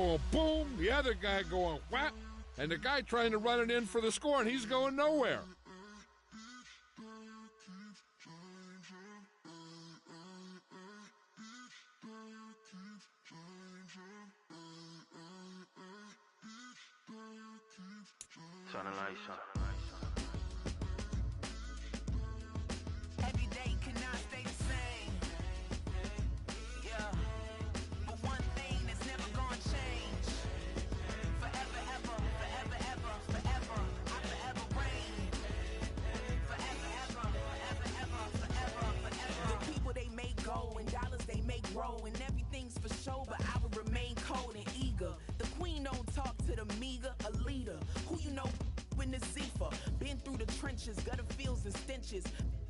going boom, the other guy going whap, and the guy trying to run it in for the score, and he's going nowhere. Turn the lights on. Every day cannot stay the same. Yeah. But one thing that's never gonna change. Forever, ever, forever, ever, forever. I forever reign. Forever, ever, forever, ever, forever, forever. The people they make go and dollars they make grow, and everything's for show, but I will remain cold and eager. The queen don't talk to the meager, a leader. Who you know in the Zephyr? Been through the trenches, gutter fields and stenches.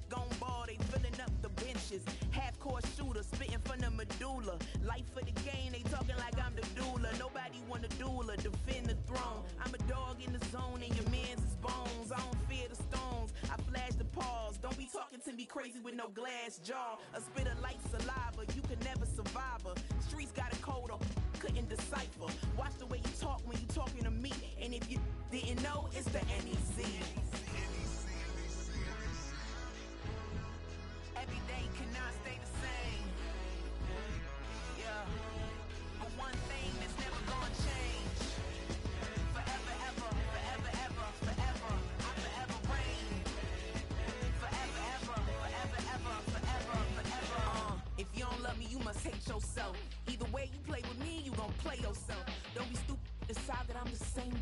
Gone ball, they filling up the benches. Half-court shooter, spitting from the medulla. Life for the game, they talking like I'm the doula. Nobody want to duel or defend the throne. I'm a dog in the zone and your man's is bones. I don't fear the stones, I flash the paws. Don't be talking to me crazy with no glass jaw. A spit of light saliva, you can never survive her. Streets got a code up, couldn't decipher. Watch the way you talk when you talking to me. And if you didn't know, it's the NEC. Every day cannot stay the same. Yeah. But one thing that's never gonna change. Forever, ever, forever, ever, forever. I forever reign. Forever, ever, forever, ever, forever, forever. If you don't love me, you must hate yourself. Either way you play with me, you gon' play yourself. Don't be stupid, decide that I'm the same.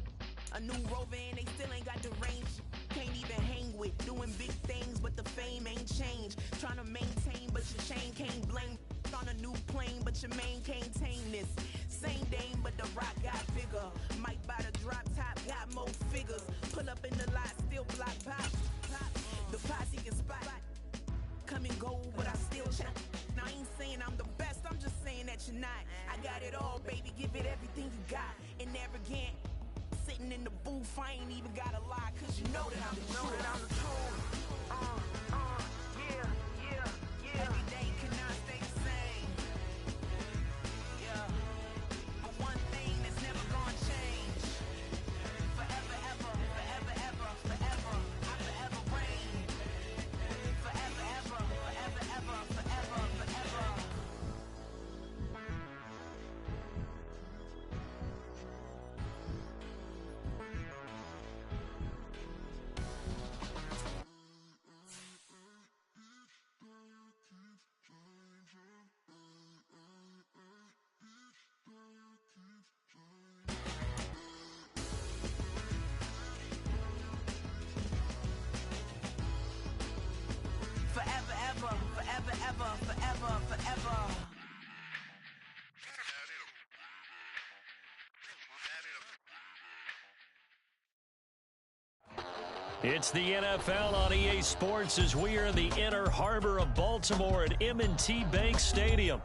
A new rover and they still ain't got the range. Can't even hang with, doing big things, but the fame ain't changed. Trying to maintain, but your chain can't blame. On a new plane, but your main can't tame this. Same dame, but the rock got bigger. Might buy the drop top, got more figures. Pull up in the lot, still block pop. The posse can spot. Come and go, but I still check. Now I ain't saying I'm the best, I'm just saying that you're not. I got it all, baby, give it everything you got. And arrogant, sitting in the booth, I ain't even gotta lie, cause you know that I'm the truth. Yeah. Every day cannot stay the same. Yeah. But one thing that's never gonna change. Forever, ever, forever, ever, forever. I forever reign. Forever, ever, forever, ever, forever, forever. Forever, ever, forever, ever, forever, forever. It's the NFL on EA Sports as we are in the inner harbor of Baltimore at M&T Bank Stadium.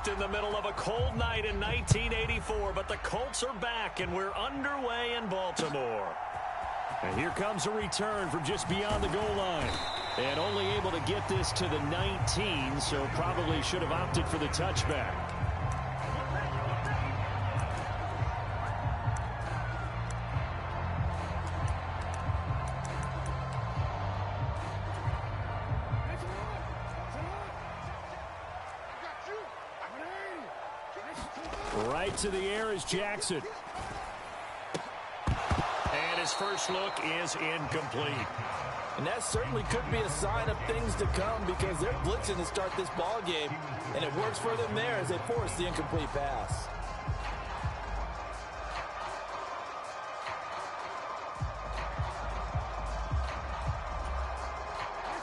In the middle of a cold night in 1984, but the Colts are back and we're underway in Baltimore. And here comes a return from just beyond the goal line. And only able to get this to the 19, so probably should have opted for the touchback. Right to the air is Jackson. And his first look is incomplete. And that certainly could be a sign of things to come because they're blitzing to start this ball game, and it works for them there as they force the incomplete pass.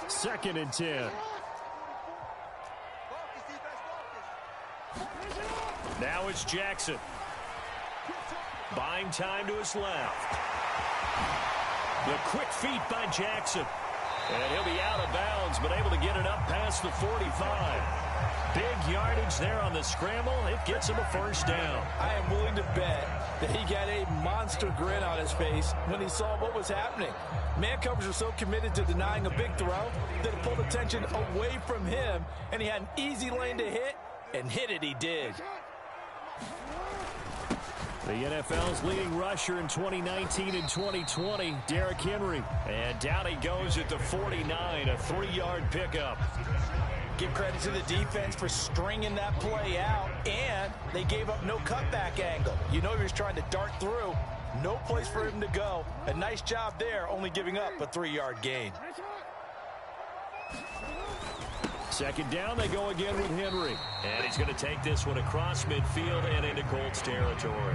Second and 10. Now it's Jackson. Buying time to his left. The quick feet by Jackson. And he'll be out of bounds, but able to get it up past the 45. Big yardage there on the scramble. It gets him a first down. I am willing to bet that he got a monster grin on his face when he saw what was happening. Man covers are so committed to denying a big throw that it pulled attention away from him, and he had an easy lane to hit, and hit it he did. The NFL's leading rusher in 2019 and 2020, Derrick Henry. And down he goes at the 49, a 3-yard pickup. Give credit to the defense for stringing that play out, and they gave up no cutback angle. You know he was trying to dart through. No place for him to go. A nice job there, only giving up a 3-yard gain. Second down, they go again with Henry. And he's going to take this one across midfield and into Colts territory.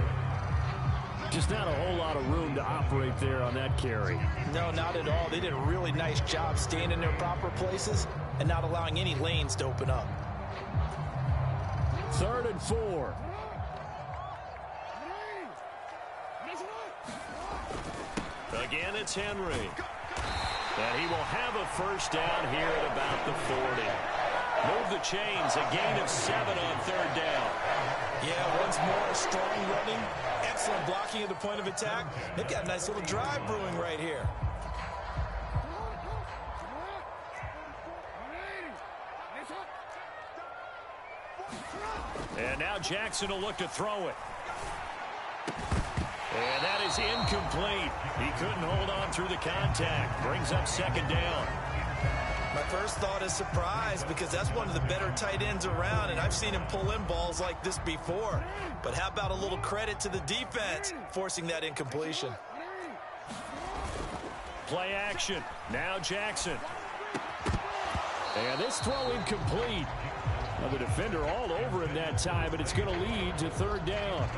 Just not a whole lot of room to operate there on that carry. No, not at all. They did a really nice job staying in their proper places and not allowing any lanes to open up. 3rd and 4. Again, it's Henry. And he will have a first down here at about the 40. Move the chains, a gain of 7 on 3rd down. Yeah, once more, strong running, excellent blocking at the point of attack. They've got a nice little drive brewing right here. And now Jackson will look to throw it. And that is incomplete. He couldn't hold on through the contact. Brings up 2nd down. My first thought is surprise, because that's one of the better tight ends around, and I've seen him pull in balls like this before. But how about a little credit to the defense forcing that incompletion? Play action. Now Jackson. And this throw incomplete. Well, the defender all over him that time, but it's going to lead to 3rd down.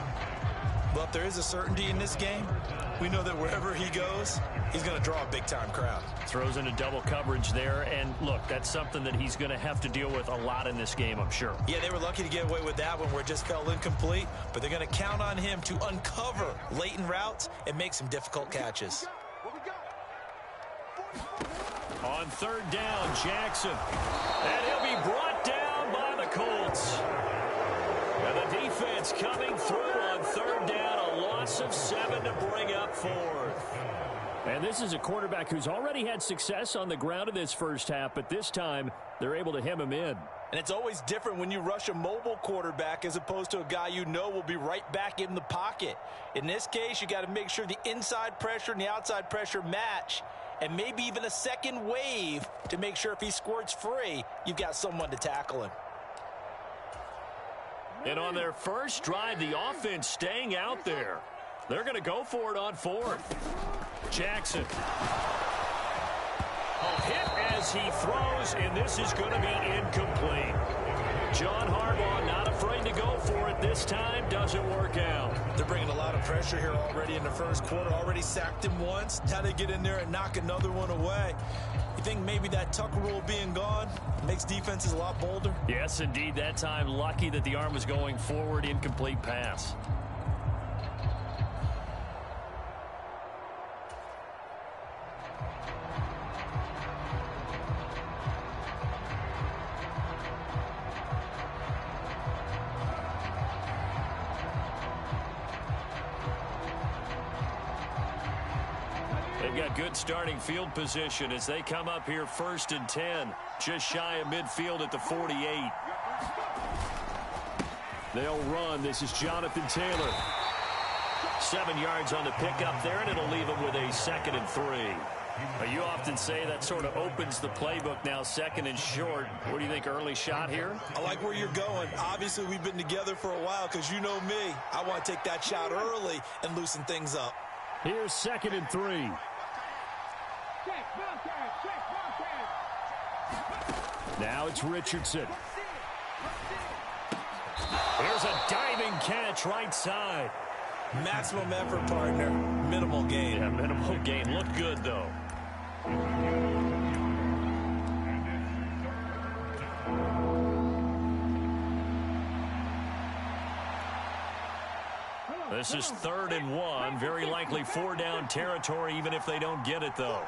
Well, if there is a certainty in this game, we know that wherever he goes, he's going to draw a big-time crowd. Throws into double coverage there, and look, that's something that he's going to have to deal with a lot in this game, I'm sure. Yeah, they were lucky to get away with that one where it just fell incomplete, but they're going to count on him to uncover latent routes and make some difficult catches. On 3rd down, Jackson. And he'll be brought down by the Colts. And the defense coming through on 3rd down, a loss of 7 to bring up 4th. And this is a quarterback who's already had success on the ground in this first half, but this time they're able to hem him in. And it's always different when you rush a mobile quarterback as opposed to a guy you know will be right back in the pocket. In this case, you got to make sure the inside pressure and the outside pressure match, and maybe even a second wave to make sure if he squirts free, you've got someone to tackle him. And on their first drive, the offense staying out there. They're going to go for it on 4th. Jackson. A hit as he throws, and this is going to be incomplete. John Harbaugh not afraid to go for it this time. Doesn't work out. They're bringing a lot of pressure here already in the first quarter. Already sacked him once. Now they get in there and knock another one away. You think maybe that Tucker rule being gone makes defenses a lot bolder? Yes, indeed. That time, lucky that the arm was going forward. Incomplete pass. They've got good starting field position as they come up here 1st and 10. Just shy of midfield at the 48. They'll run. This is Jonathan Taylor. 7 yards on the pickup there, and it'll leave him with a 2nd and 3. You often say that sort of opens the playbook now, 2nd and short. What do you think, early shot here? I like where you're going. Obviously, we've been together for a while because you know me. I want to take that shot early and loosen things up. Here's 2nd and 3. Now it's Richardson. Here's a diving catch right side. Maximum effort, partner. Minimal gain. Yeah, minimal gain. Looked good, though. This is 3rd and 1. Very likely 4 down territory, even if they don't get it, though.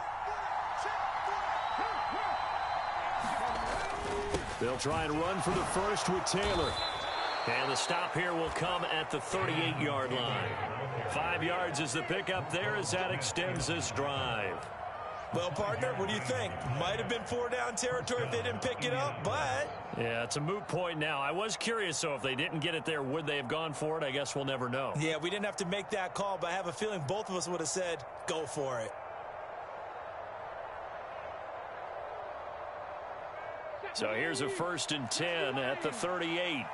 They'll try and run for the first with Taylor. And the stop here will come at the 38-yard line. 5 yards is the pickup there as that extends this drive. Well, partner, what do you think? Might have been 4-down territory if they didn't pick it up, but... Yeah, it's a moot point now. I was curious, so if they didn't get it there, would they have gone for it? I guess we'll never know. Yeah, we didn't have to make that call, but I have a feeling both of us would have said, go for it. So here's a 1st and 10 at the 38.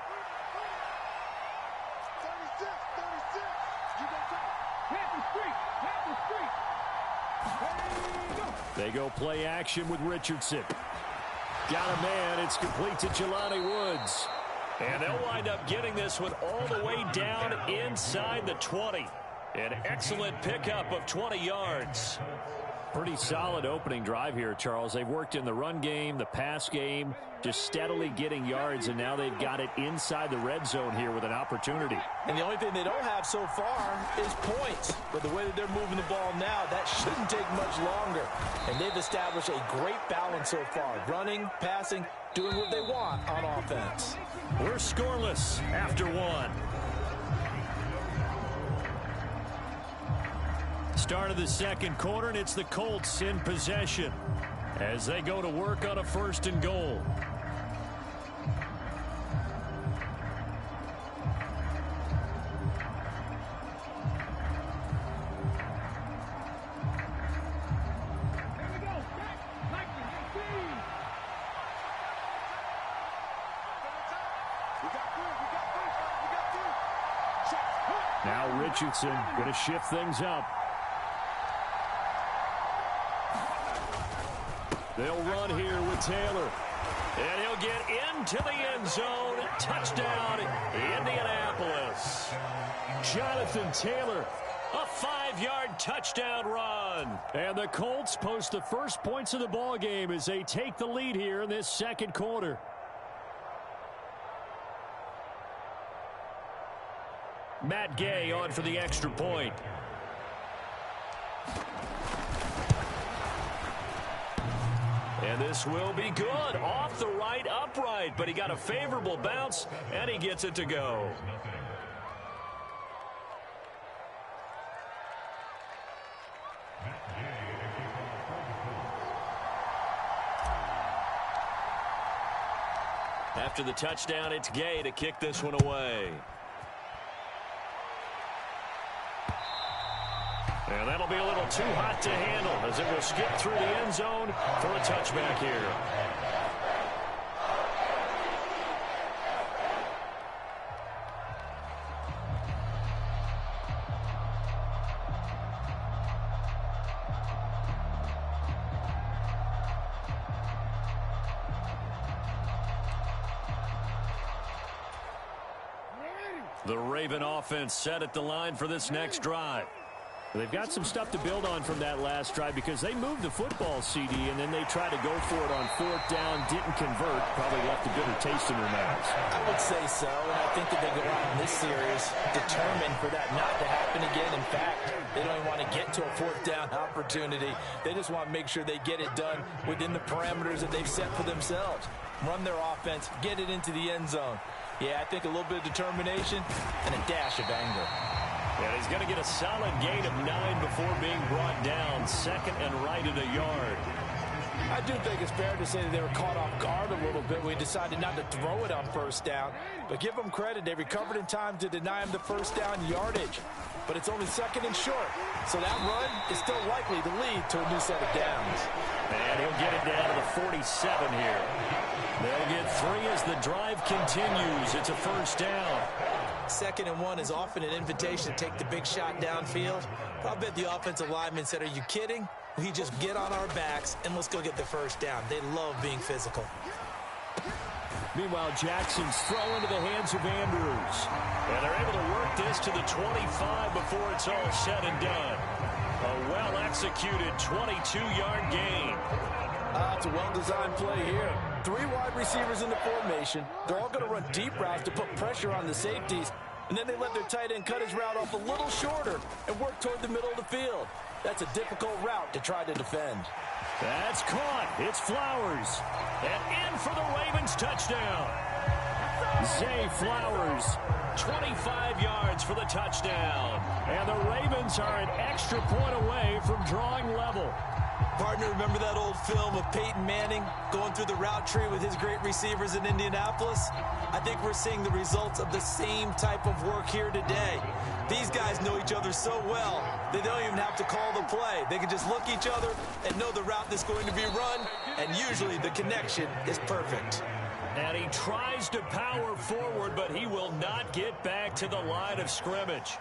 They go play action with Richardson. Got a man. It's complete to Jelani Woods. And they'll wind up getting this one all the way down inside the 20. An excellent pickup of 20 yards. Pretty solid opening drive here, Charles. They've worked in the run game, the pass game, just steadily getting yards, and now they've got it inside the red zone here with an opportunity. And the only thing they don't have so far is points. But the way that they're moving the ball now, that shouldn't take much longer. And they've established a great balance so far. Running, passing, doing what they want on offense. We're scoreless after one. Start of the second quarter, and it's the Colts in possession as they go to work on a 1st and goal. Now Richardson going to shift things up. They'll run here with Taylor. And he'll get into the end zone. Touchdown, Indianapolis. Jonathan Taylor, a 5-yard touchdown run. And the Colts post the first points of the ball game as they take the lead here in this second quarter. Matt Gay on for the extra point. And this will be good. Off the right upright, but he got a favorable bounce, and he gets it to go. After the touchdown, it's Gay to kick this one away. And that'll be a little too hot to handle as it will skip through the end zone for a touchback here. The Raven offense set at the line for this next drive. They've got some stuff to build on from that last drive because they moved the football, CD, and then they tried to go for it on 4th down, didn't convert, probably left a bitter taste in their mouths. I would say so, and I think that they go out in this series determined for that not to happen again. In fact, they don't even want to get to a 4th down opportunity. They just want to make sure they get it done within the parameters that they've set for themselves. Run their offense, get it into the end zone. Yeah, I think a little bit of determination and a dash of anger. And he's going to get a solid gain of 9 before being brought down. 2nd and right at a yard. I do think it's fair to say that they were caught off guard a little bit. We decided not to throw it on 1st down. But give them credit. They recovered in time to deny him the 1st down yardage. But it's only 2nd and short. So that run is still likely to lead to a new set of downs. And he'll get it down to the 47 here. They'll get 3 as the drive continues. It's a 1st down. 2nd and 1 is often an invitation to take the big shot downfield. I'll bet the offensive lineman said, are you kidding? We just get on our backs and let's go get the 1st down. They love being physical. Meanwhile, Jackson's throw into the hands of Andrews. And they're able to work this to the 25 before it's all said and done. A well-executed 22-yard gain. It's a well-designed play here. 3 wide receivers in the formation. They're all going to run deep routes to put pressure on the safeties. And then they let their tight end cut his route off a little shorter and work toward the middle of the field. That's a difficult route to try to defend. That's caught. It's Flowers. And in for the Ravens touchdown. Zay Flowers, 25 yards for the touchdown. And the Ravens are an extra point away from drawing level. Partner, remember that old film of Peyton Manning going through the route tree with his great receivers in Indianapolis? I think we're seeing the results of the same type of work here today. These guys know each other so well, they don't even have to call the play. They can just look each other and know the route that's going to be run, and usually the connection is perfect. And he tries to power forward, but he will not get back to the line of scrimmage.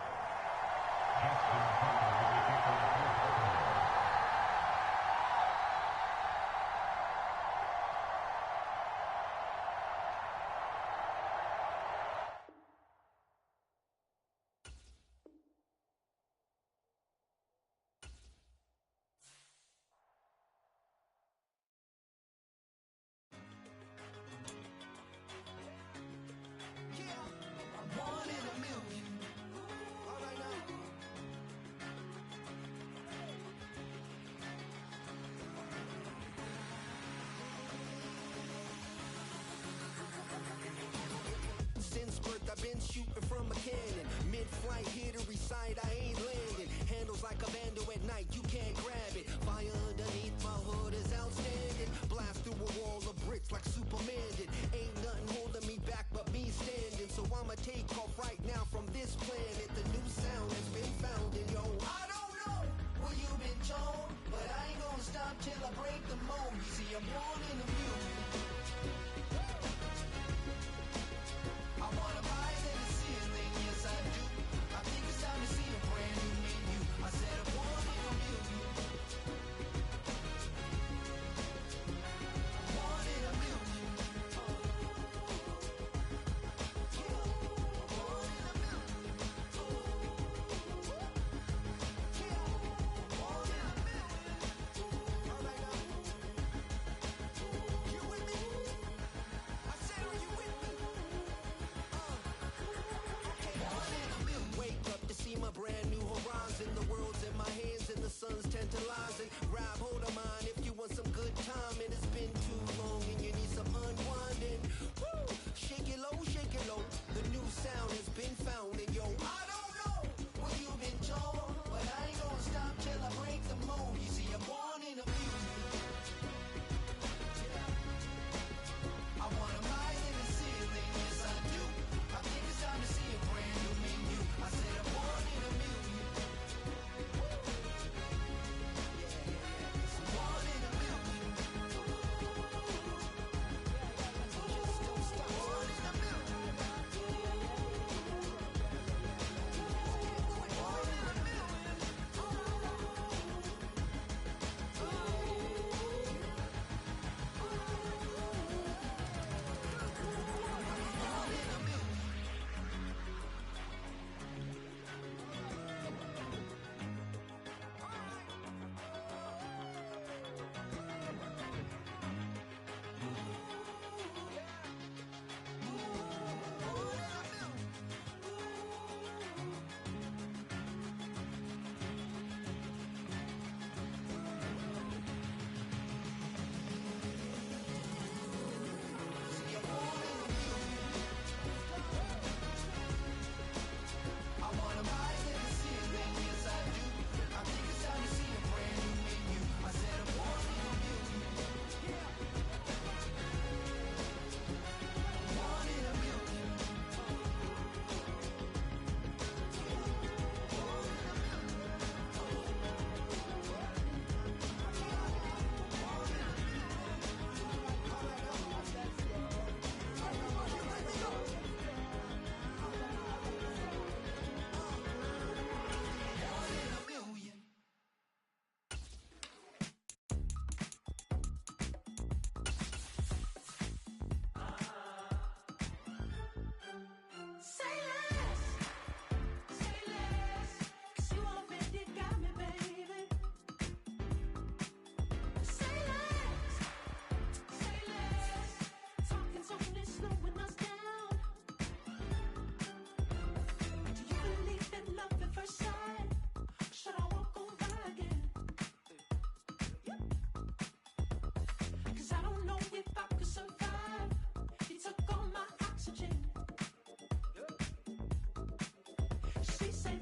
Since birth I've been shooting from a cannon. Mid-flight, hit a recite, I ain't landing. Handles like a vandal at night, you can't grab it. Fire underneath my hood is outstanding. Blast through a wall of bricks like Superman did. Ain't nothing holding me back but me standing. So I'ma take off right now from this planet. The new sound has been found in yo. I don't know where you've been told, but I ain't gonna stop till I break the mold. You see, I'm born in the music. I wanna rise in the ceiling, yes I do. I think it's time to see a brand new menu. I said I'm born in a million. Born in a million.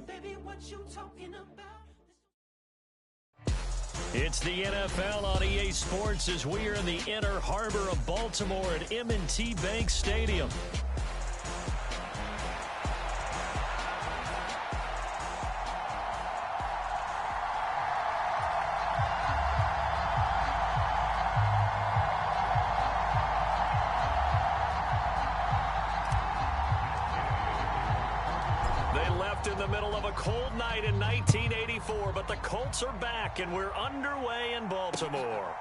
baby, what you talking about? It's the NFL on EA Sports as we are in the Inner Harbor of Baltimore at M&T Bank Stadium. In the middle of a cold night in 1984, but the Colts are back, and we're underway in Baltimore.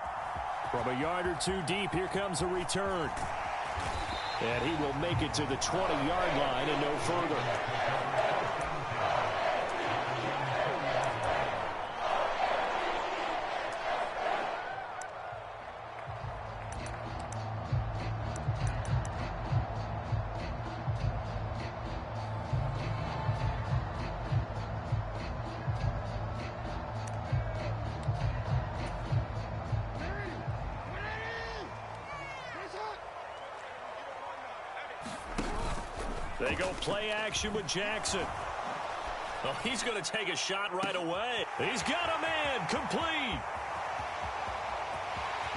From a yard or two deep, here comes a return. And he will make it to the 20-yard line and no further. They go play action with Jackson. Oh, he's going to take a shot right away. He's got a man complete.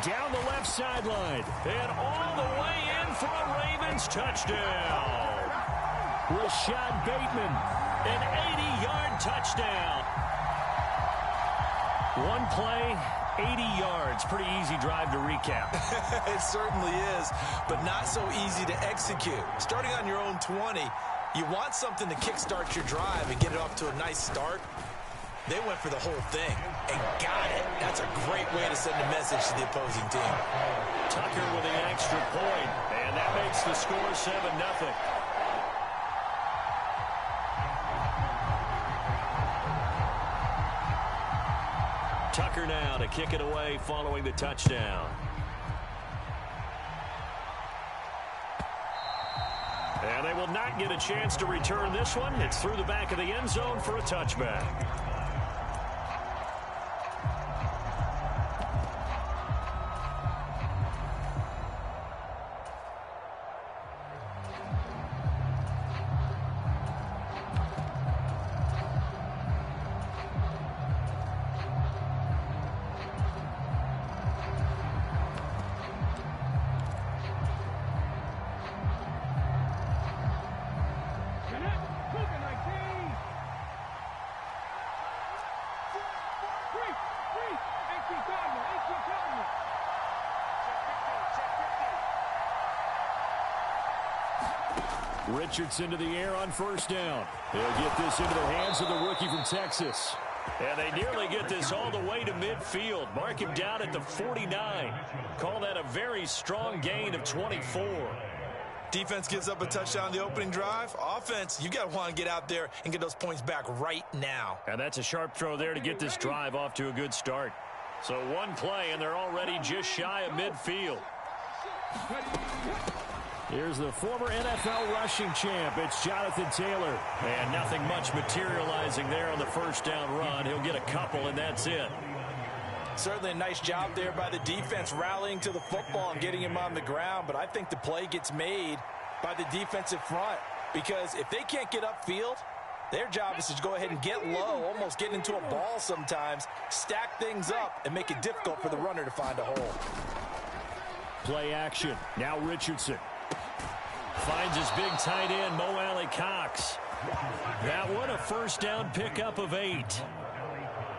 Down the left sideline. And all the way in for a Ravens touchdown. Rashad Bateman, an 80-yard touchdown. One play, 80 yards. Pretty easy drive to recap. It certainly is, but not so easy to execute. Starting on your own 20, you want something to kickstart your drive and get it off to a nice start. They went for the whole thing and got it. That's a great way to send a message to the opposing team. Tucker with an extra point, and that makes the score 7-0. Tucker now to kick it away following the touchdown. And they will not get a chance to return this one. It's through the back of the end zone for a touchback. Richardson to the air on first down. They'll get this into the hands of the rookie from Texas. And they nearly get this all the way to midfield. Mark him down at the 49. Call that a very strong gain of 24. Defense gives up a touchdown on the opening drive. Offense, you got to want to get out there and get those points back right now. And that's a sharp throw there to get this drive off to a good start. So one play, and they're already just shy of midfield. Here's the former NFL rushing champ. It's Jonathan Taylor. And nothing much materializing there on the first down run. He'll get a couple, and that's it. Certainly a nice job there by the defense rallying to the football and getting him on the ground. But I think the play gets made by the defensive front. Because if they can't get upfield, their job is to go ahead and get low, almost get into a ball sometimes, stack things up, and make it difficult for the runner to find a hole. Play action. Now Richardson. Finds his big tight end, Mo Alley-Cox. That one a first down pickup of 8.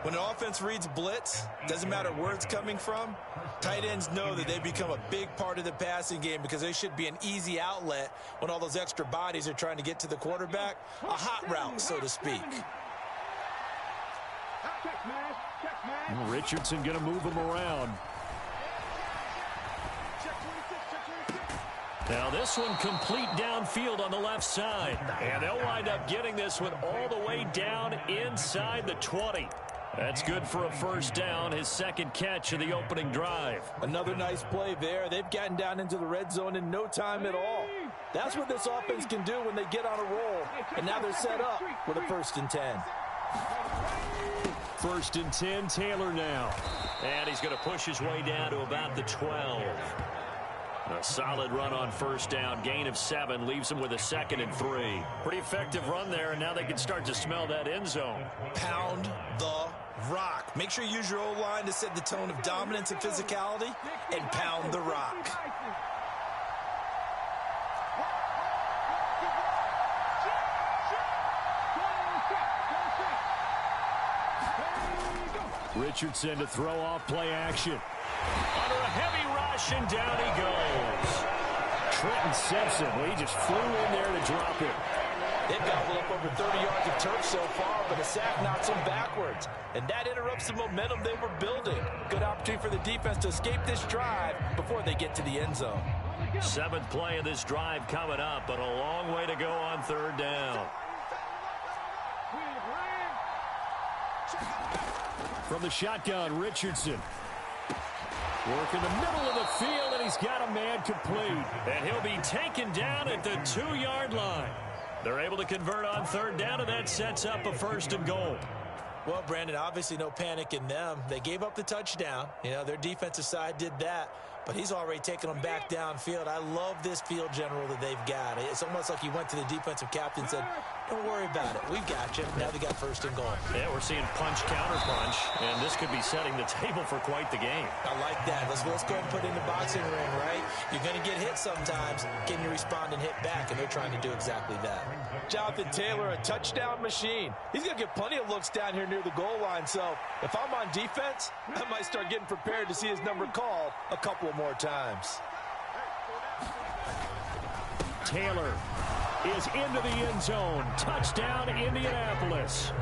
When an offense reads blitz, doesn't matter where it's coming from, tight ends know that they become a big part of the passing game because they should be an easy outlet when all those extra bodies are trying to get to the quarterback. A hot route, so to speak. Richardson going to move him around. Now this one complete downfield on the left side. And they'll wind up getting this one all the way down inside the 20. That's good for a first down, his second catch of the opening drive. Another nice play there. They've gotten down into the red zone in no time at all. That's what this offense can do when they get on a roll. And now they're set up with a 1st and 10. 1st and 10, Taylor now. And he's going to push his way down to about the 12. A solid run on first down. Gain of 7 leaves them with a 2nd and 3. Pretty effective run there, and now they can start to smell that end zone. Pound the rock. Make sure you use your O-line to set the tone of dominance and physicality, and pound the rock. Richardson to throw off play action. Under a heavy rush, and down he goes. Trenton Simpson, well, he just flew in there to drop it. They've gobbled up over 30 yards of turf so far, but a sack knocks them backwards. And that interrupts the momentum they were building. Good opportunity for the defense to escape this drive before they get to the end zone. 7th play of this drive coming up, but a long way to go on 3rd down. From the shotgun, Richardson. Work in the middle of the field, and he's got a man complete. And he'll be taken down at the 2-yard line. They're able to convert on 3rd down, and that sets up a 1st and goal. Well, Brandon, obviously no panic in them. They gave up the touchdown. You know, their defensive side did that. But he's already taken them back downfield. I love this field general that they've got. It's almost like he went to the defensive captain and said, don't worry about it. We've got you. Now they got 1st and goal. Yeah, we're seeing punch, counter punch, and this could be setting the table for quite the game. I like that. Let's go and put in the boxing ring, right? You're going to get hit sometimes. Can you respond and hit back? And they're trying to do exactly that. Jonathan Taylor, a touchdown machine. He's going to get plenty of looks down here near the goal line. So if I'm on defense, I might start getting prepared to see his number called a couple of more times. Taylor is into the end zone. Touchdown, Indianapolis.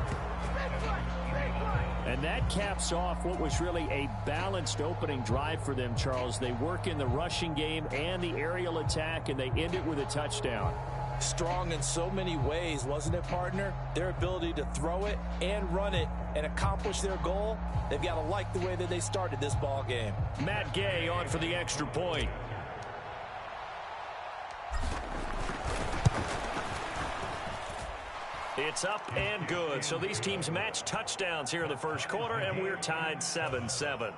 And that caps off what was really a balanced opening drive for them, Charles. They work in the rushing game and the aerial attack, and they end it with a touchdown. Strong in so many ways, wasn't it, partner? Their ability to throw it and run it and accomplish their goal, they've got to like the way that they started this ball game. Matt Gay on for the extra point. It's up and good. So these teams match touchdowns here in the first quarter, and we're tied 7-7.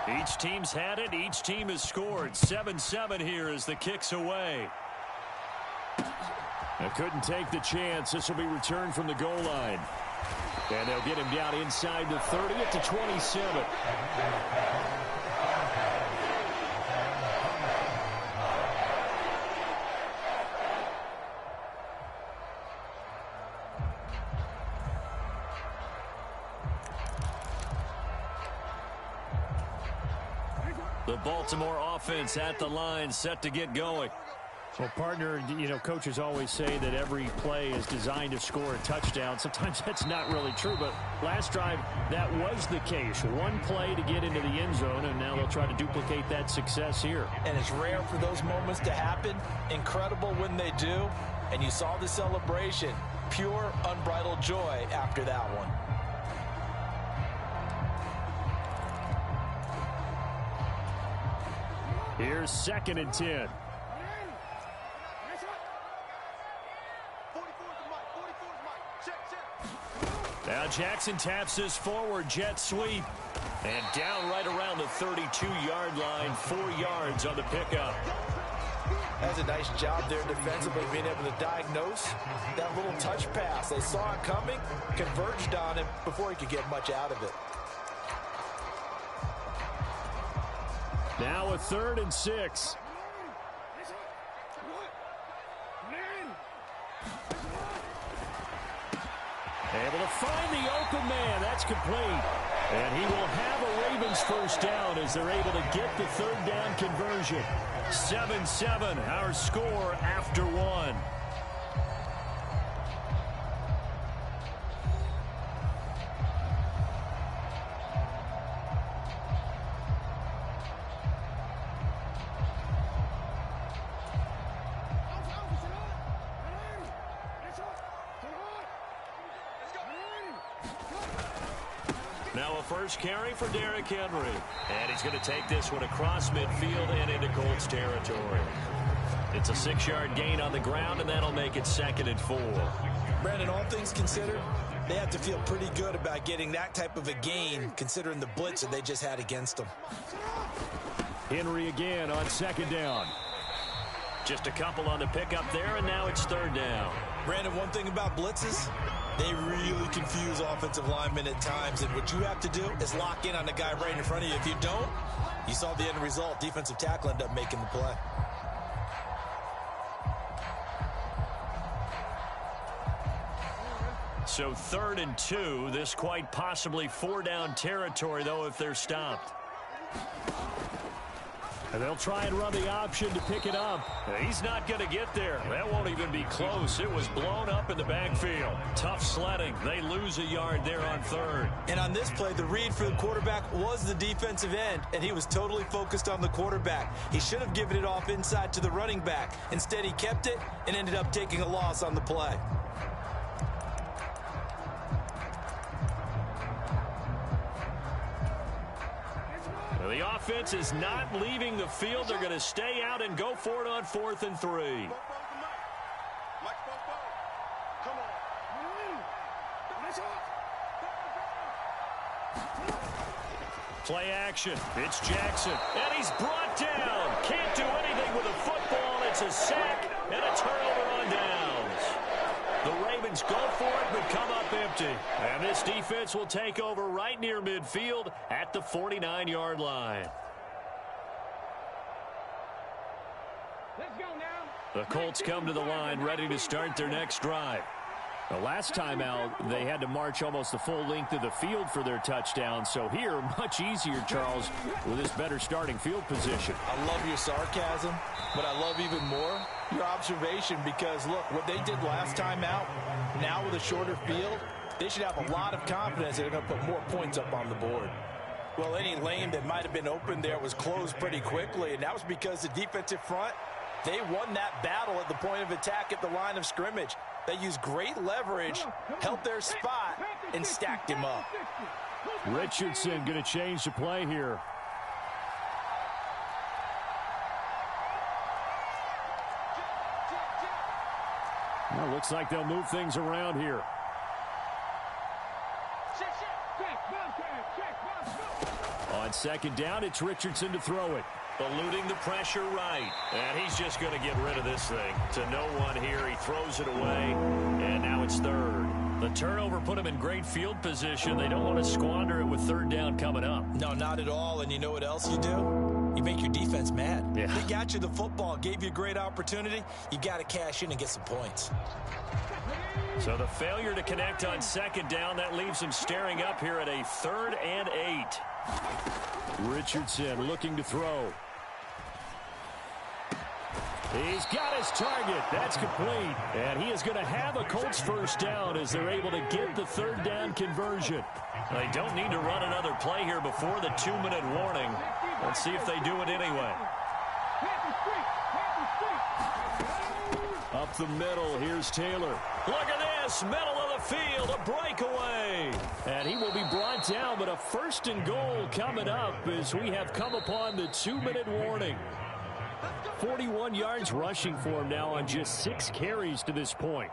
Each team's had it. Each team has scored. 7-7 here as the kick's away. They couldn't take the chance. This will be returned from the goal line. And they'll get him down inside the 30 at the 27. The Baltimore offense at the line, set to get going. Well, partner, you know, coaches always say that every play is designed to score a touchdown. Sometimes that's not really true, but last drive, that was the case. One play to get into the end zone, and now they'll try to duplicate that success here. And it's rare for those moments to happen. Incredible when they do. And you saw the celebration. Pure, unbridled joy after that one. Here's 2nd and 10. Now Jackson taps this forward jet sweep. And down right around the 32-yard line, 4 yards on the pickup. That's a nice job there defensively, being able to diagnose that little touch pass. They saw it coming, converged on him before he could get much out of it. Now a 3rd and 6. Able to find the open man. That's complete. And he will have a Ravens first down as they're able to get the 3rd down conversion. 7-7, our score after 1. Now a first carry for Derrick Henry. And he's going to take this one across midfield and into Colts territory. It's a 6-yard gain on the ground, and that'll make it 2nd and 4. Brandon, all things considered, they have to feel pretty good about getting that type of a gain, considering the blitz that they just had against them. Henry again on 2nd down. Just a couple on the pickup there, and now it's 3rd down. Brandon, one thing about blitzes, they really confuse offensive linemen at times, and what you have to do is lock in on the guy right in front of you. If you don't, you saw the end result. Defensive tackle ended up making the play. So 3rd and 2. This quite possibly 4-down territory, though, if they're stopped. And they'll try and run the option to pick it up. He's not going to get there. That won't even be close. It was blown up in the backfield. Tough sledding. They lose a yard there on 3rd. And on this play, the read for the quarterback was the defensive end, and he was totally focused on the quarterback. He should have given it off inside to the running back. Instead, he kept it and ended up taking a loss on the play. The offense is not leaving the field. They're going to stay out and go for it on 4th and 3. Play action. It's Jackson. And he's brought down. Can't do anything with a football. It's a sack and a turnover on downs. The Ravens go for it but come up empty. And this defense will take over right near midfield at the 49-yard line. Let's go now. The Colts come to the line ready to start their next drive. The last time out, they had to march almost the full length of the field for their touchdown. So here, much easier, Charles, with this better starting field position. I love your sarcasm, but I love even more your observation because, look, what they did last time out, now with a shorter field, they should have a lot of confidence they're going to put more points up on the board. Well, any lane that might have been open there was closed pretty quickly, and that was because the defensive front, they won that battle at the point of attack at the line of scrimmage. They used great leverage, held their spot, and stacked him up. Richardson going to change the play here. Well, looks like they'll move things around here. On 2nd down, it's Richardson to throw it. Eluding the pressure right. And he's just going to get rid of this thing. To no one here. He throws it away. And now it's 3rd. The turnover put him in great field position. They don't want to squander it with 3rd down coming up. No, not at all. And you know what else you do? You make your defense mad. Yeah. They got you the football, gave you a great opportunity. You got to cash in and get some points. So the failure to connect on 2nd down, that leaves him staring up here at a 3rd and 8. Richardson looking to throw. He's got his target. That's complete. And he is going to have a Colts first down as they're able to get the 3rd down conversion. They don't need to run another play here before the 2-minute warning. Let's see if they do it anyway. Up the middle, here's Taylor. Look at this, middle of the field, a breakaway. And he will be brought down, but a 1st and goal coming up as we have come upon the 2-minute warning. 41 yards rushing for him now on just 6 carries to this point.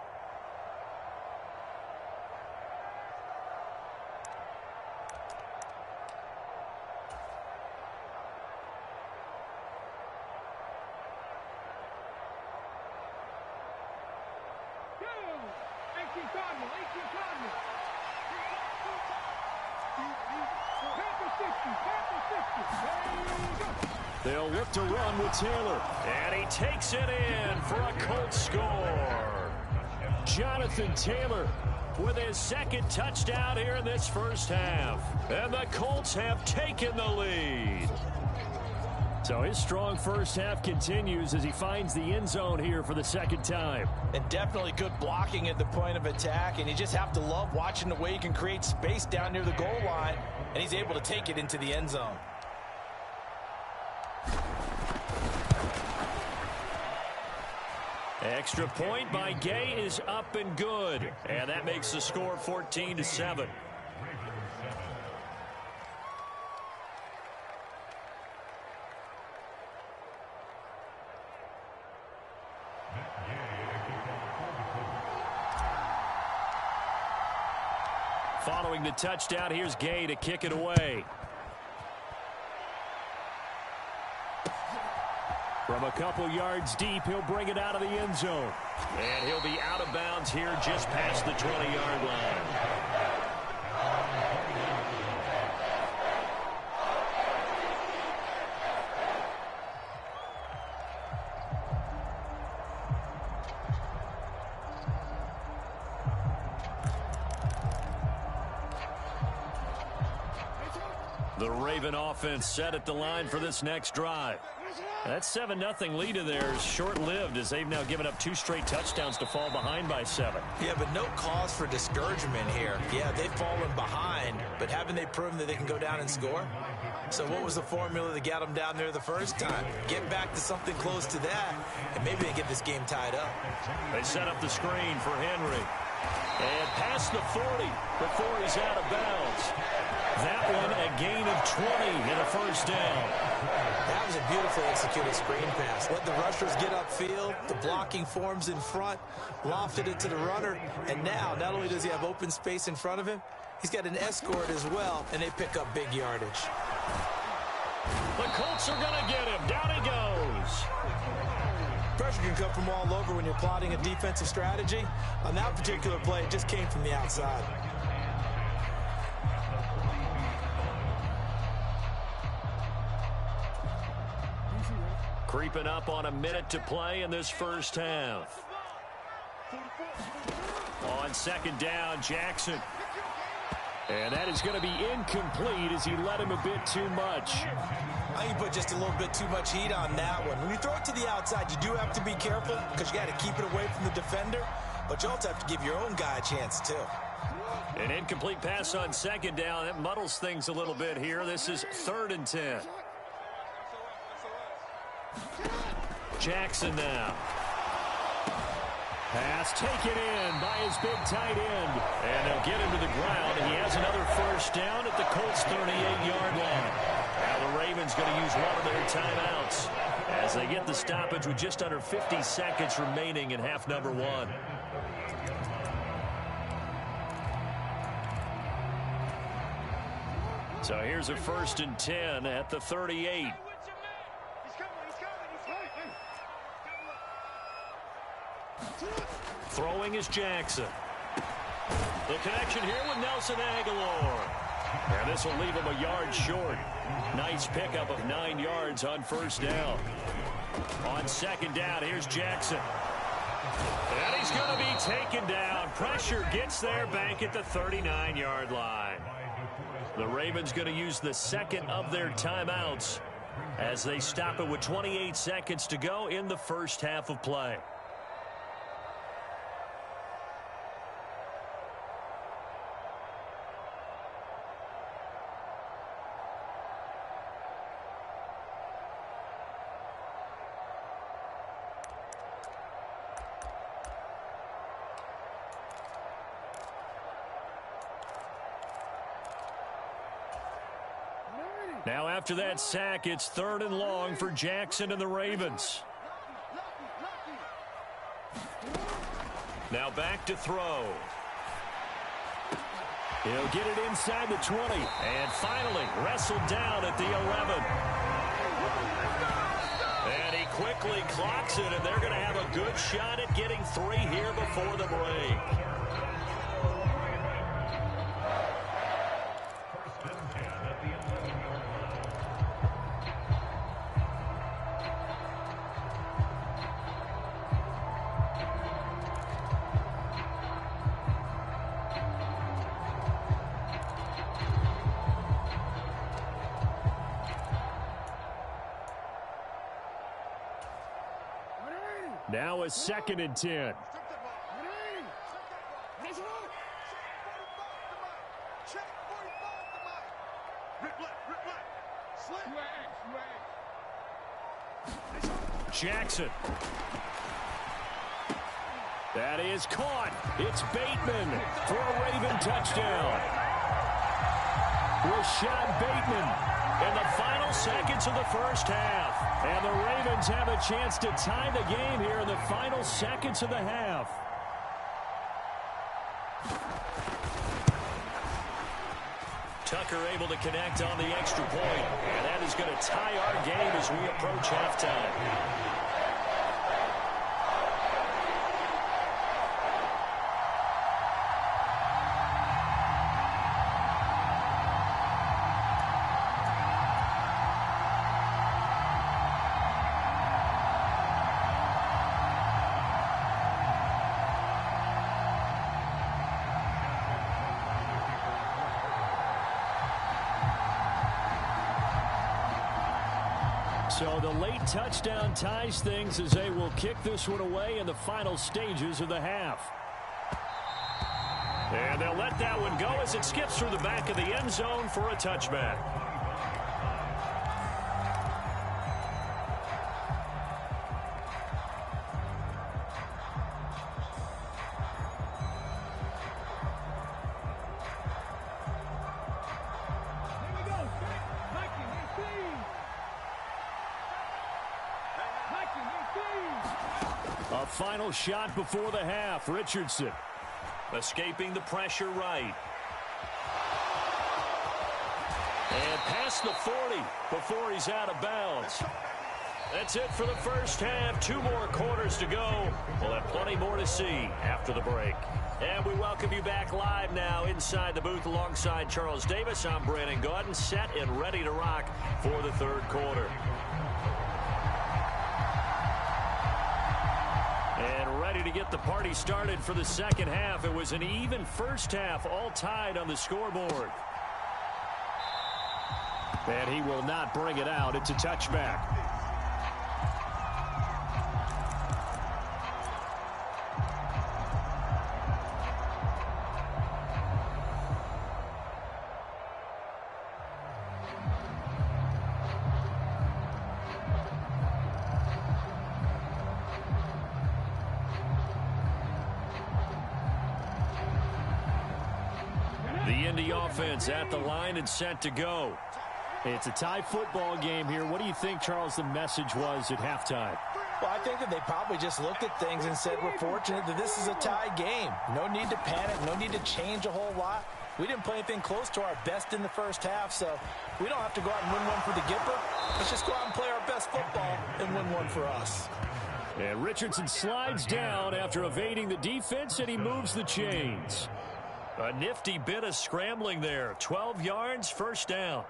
They'll look to run with Taylor. And he takes it in for a Colts score. Jonathan Taylor with his 2nd touchdown here in this first half. And the Colts have taken the lead. So his strong first half continues as he finds the end zone here for the 2nd time. And definitely good blocking at the point of attack. And you just have to love watching the way he can create space down near the goal line. And he's able to take it into the end zone. Extra point by Gay is up and good. And that makes the score 14-7. Following the touchdown, here's Gay to kick it away. From a couple yards deep, he'll bring it out of the end zone. And he'll be out of bounds here just past the 20-yard line. The Raven offense set at the line for this next drive. That 7-0 lead of theirs short-lived as they've now given up 2 straight touchdowns to fall behind by 7. Yeah, but no cause for discouragement here. Yeah, they've fallen behind, but haven't they proven that they can go down and score? So what was the formula that got them down there the first time? Get back to something close to that, and maybe they get this game tied up. They set up the screen for Henry. And past the 40 before he's out of bounds. That one a gain of 20 and a first down. That was a beautifully executed screen pass. Let the rushers get upfield. The blocking forms in front. Lofted it to the runner. And now, not only does he have open space in front of him, he's got an escort as well, and they pick up big yardage. The Colts are going to get him. Down he goes. Pressure can come from all over when you're plotting a defensive strategy. On that particular play, it just came from the outside. Creeping up on a minute to play in this first half. On second down, Jackson. And that is going to be incomplete as he led him a bit too much. I think you put just a little bit too much heat on that one. When you throw it to the outside, you do have to be careful because you got to keep it away from the defender. But you also have to give your own guy a chance, too. An incomplete pass on second down. That muddles things a little bit here. This is 3rd and 10. Jackson now. Pass taken in by his big tight end. And they'll get him to the ground. He has another first down at the Colts' 38-yard line. Now the Ravens going to use one of their timeouts as they get the stoppage with just under 50 seconds remaining in half number 1. So here's a 1st and 10 at the 38. Throwing is Jackson. The connection here with Nelson Aguilar. And this will leave him a yard short. Nice pickup of 9 yards on first down. On second down, here's Jackson. And he's going to be taken down. Pressure gets there back at the 39-yard line. The Ravens going to use the second of their timeouts as they stop it with 28 seconds to go in the first half of play. Now after that sack, it's 3rd and long for Jackson and the Ravens. Now back to throw. He'll get it inside the 20. And finally wrestled down at the 11. And he quickly clocks it, and they're going to have a good shot at getting 3 here before the break. Now a 2nd and 10. Jackson. That is caught. It's Bateman for a Raven touchdown. Rashad Bateman in the final seconds of the first half. And the Ravens have a chance to tie the game here in the final seconds of the half. Tucker able to connect on the extra point. And that is going to tie our game as we approach halftime. So the late touchdown ties things as they will kick this one away in the final stages of the half. And they'll let that one go as it skips through the back of the end zone for a touchback. A final shot before the half. Richardson escaping the pressure right. And past the 40 before he's out of bounds. That's it for the first half. 2 more quarters to go. We'll have plenty more to see after the break. And we welcome you back live now inside the booth alongside Charles Davis. I'm Brandon Gaudin, set and ready to rock for the third quarter. And ready to get the party started for the second half. It was an even first half, all tied on the scoreboard. And he will not bring it out. It's a touchback. The Indy offense at the line and set to go. It's a tie football game here. What do you think, Charles, the message was at halftime? Well, I think that they probably just looked at things and said, we're fortunate that this is a tie game. No need to panic. No need to change a whole lot. We didn't play anything close to our best in the first half, so we don't have to go out and win one for the Gipper. Let's just go out and play our best football and win one for us. And Richardson slides down after evading the defense, and he moves the chains. A nifty bit of scrambling there. 12 yards, first down.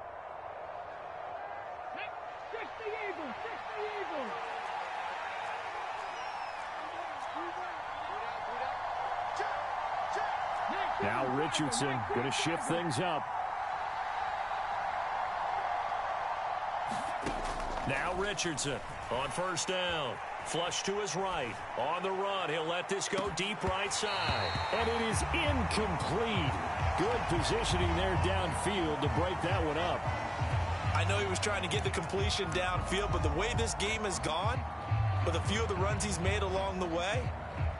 Now Richardson going to shift things up. Now Richardson on first down. Flush to his right. On the run, he'll let this go deep right side. And it is incomplete. Good positioning there downfield to break that one up. I know he was trying to get the completion downfield, but the way this game has gone, with a few of the runs he's made along the way,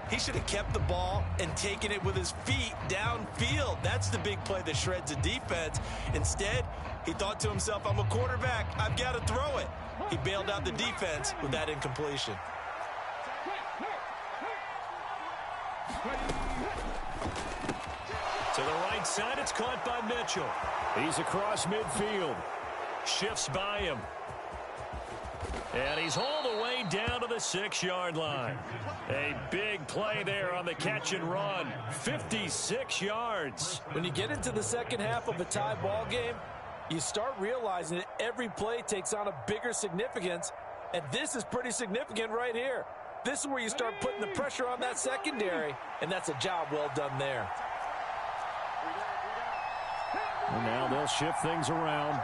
he should have kept the ball and taken it with his feet downfield. That's the big play that shreds a defense. Instead, he thought to himself, I'm a quarterback. I've got to throw it. He bailed out the defense with that incompletion. To the right side, it's caught by Mitchell. He's across midfield. Shifts by him. And he's all the way down to the 6-yard line. A big play there on the catch and run. 56 yards. When you get into the second half of a tie ball game, you start realizing that every play takes on a bigger significance, and this is pretty significant right here. This is where you start putting the pressure on that secondary, and that's a job well done there. And now they'll shift things around.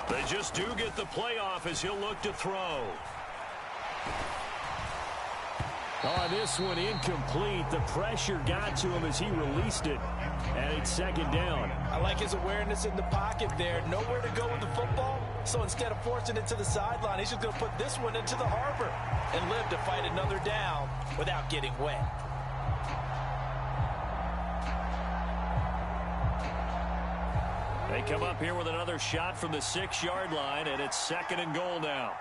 They just do get the playoff as he'll look to throw. Oh, this one incomplete. The pressure got to him as he released it. And it's second down. I like his awareness in the pocket there. Nowhere to go with the football. So instead of forcing it to the sideline, he's just going to put this one into the harbor and live to fight another down without getting wet. They come up here with another shot from the 6-yard line, and it's 2nd and goal now.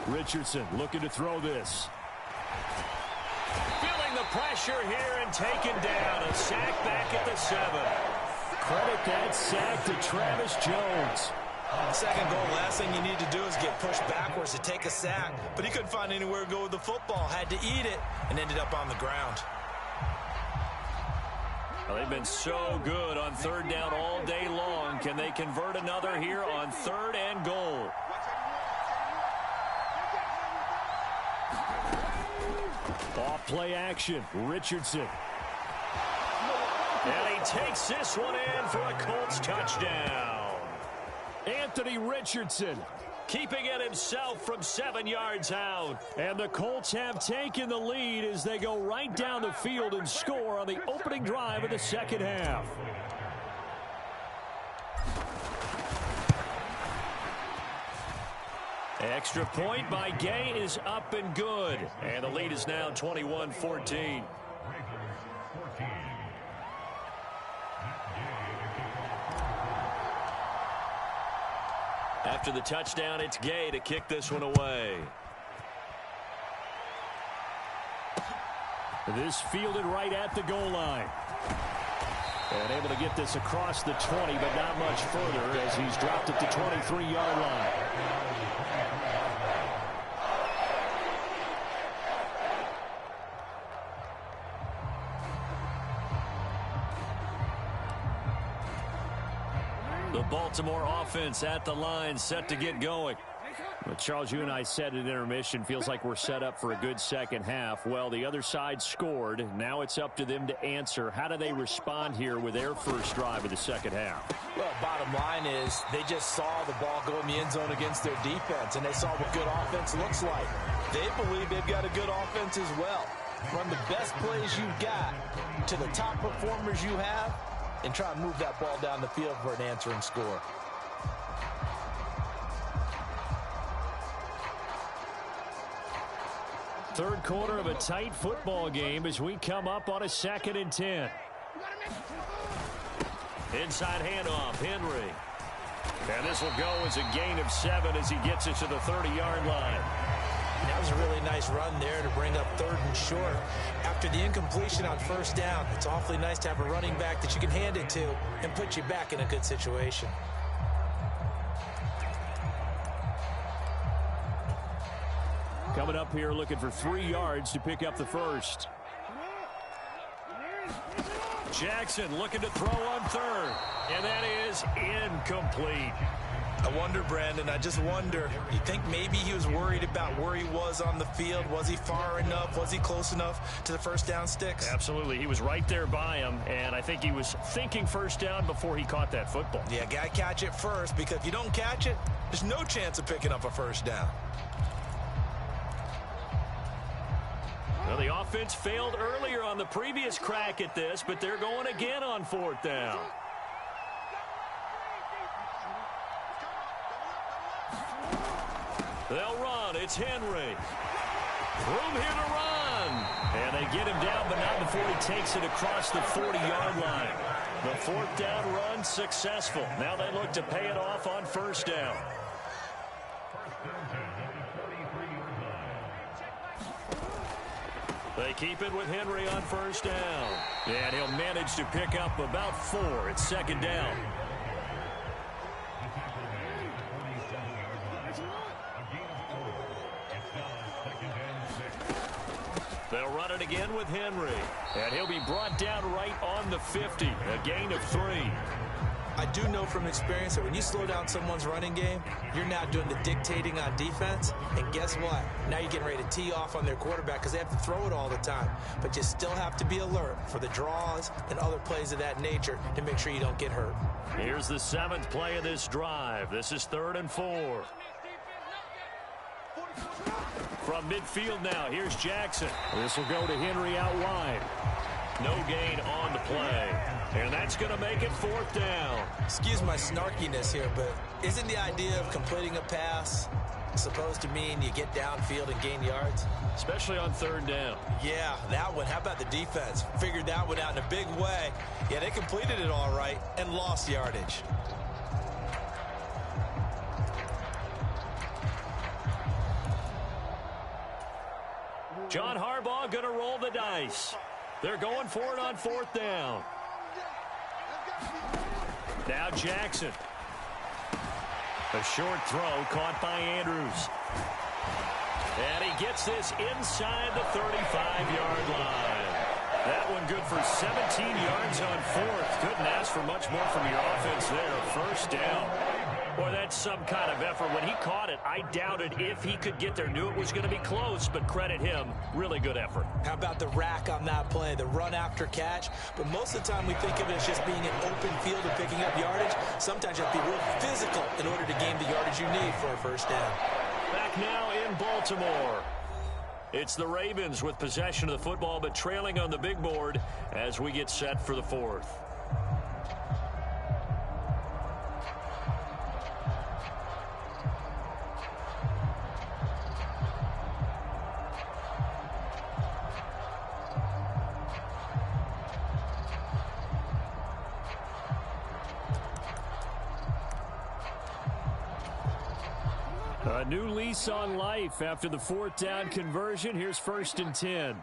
Richardson looking to throw this. Feeling the pressure here and taken down. A sack back at the 7. Credit that sack to Travis Jones. Second goal, last thing you need to do is get pushed backwards to take a sack. But he couldn't find anywhere to go with the football. Had to eat it and ended up on the ground. Well, they've been so good on 3rd down all day long. Can they convert another here on 3rd and goal? Off play action. Richardson. And he takes this one in for a Colts touchdown. Anthony Richardson keeping it himself from 7 yards out. And the Colts have taken the lead as they go right down the field and score on the opening drive of the 2nd half. Extra point by Gay is up and good. And the lead is now 21-14. After the touchdown, it's Gay to kick this one away. This fielded right at the goal line. And able to get this across the 20, but not much further as he's dropped at the 23-yard line. The Baltimore offense at the line, set to get going. Well, Charles, you and I said at intermission, feels like we're set up for a good second half. Well, the other side scored. Now it's up to them to answer. How do they respond here with their first drive of the second half? Well, bottom line is they just saw the ball go in the end zone against their defense, and they saw what good offense looks like. They believe they've got a good offense as well. Run the best plays you've got to the top performers you have, and try and move that ball down the field for an answering score. Third quarter of a tight football game as we come up on a 2nd and 10. Inside handoff, Henry. And this will go as a gain of 7 as he gets it to the 30-yard line. That was a really nice run there to bring up 3rd and short. After the incompletion on 1st down, it's awfully nice to have a running back that you can hand it to and put you back in a good situation. Coming up here looking for 3 yards to pick up the first. Jackson looking to throw on 3rd. And that is incomplete. I wonder, Brandon, I just wonder, you think maybe he was worried about where he was on the field? Was he far enough? Was he close enough to the 1st down sticks? Absolutely. He was right there by him, and I think he was thinking 1st down before he caught that football. Yeah, got to catch it first, because if you don't catch it, there's no chance of picking up a 1st down. Well, the offense failed earlier on the previous crack at this, but they're going again on 4th down. They'll run. It's Henry. Room here to run. And they get him down, but not before he takes it across the 40-yard line. The 4th down run successful. Now they look to pay it off on 1st down. They keep it with Henry on 1st down. And he'll manage to pick up about 4 at 2nd down. They'll run it again with Henry. And he'll be brought down right on the 50. A gain of 3. I do know from experience that when you slow down someone's running game, you're now doing the dictating on defense. And guess what? Now you're getting ready to tee off on their quarterback because they have to throw it all the time. But you still have to be alert for the draws and other plays of that nature to make sure you don't get hurt. Here's the 7th play of this drive. This is 3rd and 4. From midfield now, here's Jackson. This will go to Henry out wide. No gain on the play. And that's going to make it 4th down. Excuse my snarkiness here, but isn't the idea of completing a pass supposed to mean you get downfield and gain yards? Especially on 3rd down. Yeah, that one. How about the defense? Figured that one out in a big way. Yeah, they completed it all right and lost yardage. John Harbaugh going to roll the dice. They're going for it on 4th down. Now Jackson. A short throw caught by Andrews. And he gets this inside the 35-yard line. That one good for 17 yards on 4th. Couldn't ask for much more from your offense there. 1st down. Boy, that's some kind of effort. When he caught it, I doubted if he could get there. Knew it was going to be close, but credit him. Really good effort. How about the rack on that play, the run after catch? But most of the time we think of it as just being an open field and picking up yardage. Sometimes you have to be real physical in order to gain the yardage you need for a 1st down. Back now in Baltimore. It's the Ravens with possession of the football, but trailing on the big board as we get set for the 4th. A new lease on life after the 4th down conversion. Here's 1st and 10.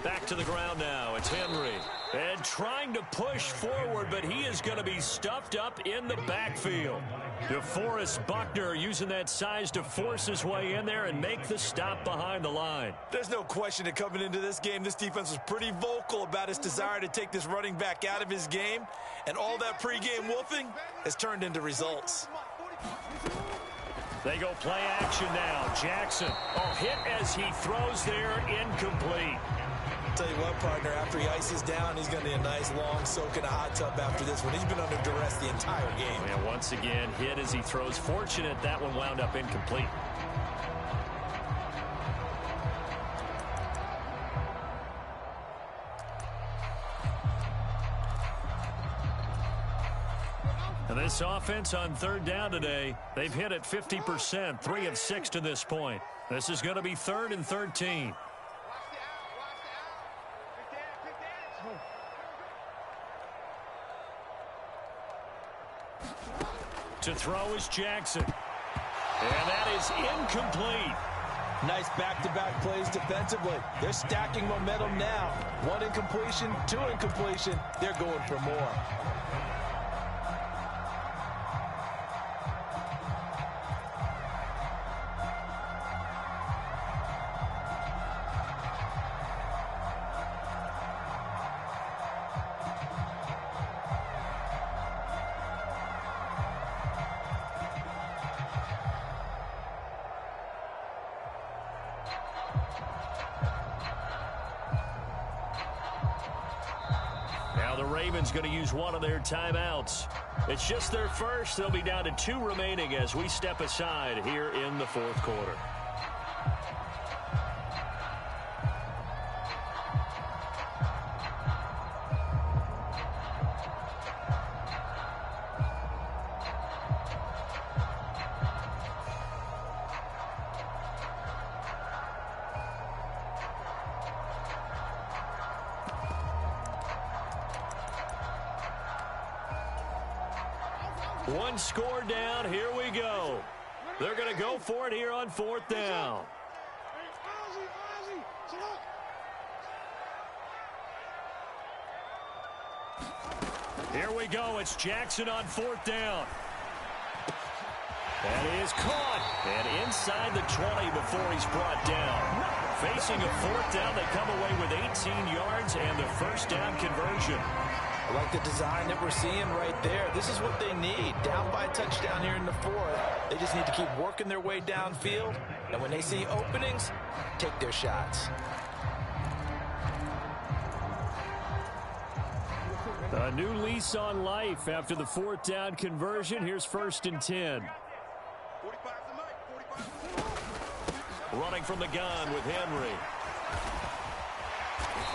Back to the ground now. It's Henry. And trying to push forward, but he is going to be stuffed up in the backfield. DeForest Buckner using that size to force his way in there and make the stop behind the line. There's no question that coming into this game, this defense was pretty vocal about its desire to take this running back out of his game. And all that pregame wolfing has turned into results. They go play action now. Jackson, hit as he throws there, incomplete. Tell you what, partner, after he ices down, he's going to need a nice long soak in a hot tub after this one. He's been under duress the entire game. And once again, hit as he throws. Fortunate that one wound up incomplete. And this offense on 3rd down today, they've hit it 50%, 3 of 6 to this point. This is going to be 3rd and 13. To throw is Jackson. And that is incomplete. Nice back-to-back plays defensively. They're stacking momentum now. 1 incompletion, 2 incompletion. They're going for more. Ravens going to use one of their timeouts. It's just their first. They'll be down to 2 remaining as we step aside here in the 4th quarter. One score down. Here we go. They're going to go for it here on 4th down. Here we go. It's Jackson on 4th down. That is caught. And inside the 20 before he's brought down. Facing a 4th down, they come away with 18 yards and the 1st down conversion. I like the design that we're seeing right there. This is what they need. Down by a touchdown here in the 4th. They just need to keep working their way downfield. And when they see openings, take their shots. A new lease on life after the 4th down conversion. Here's 1st and 10. running from the gun with Henry.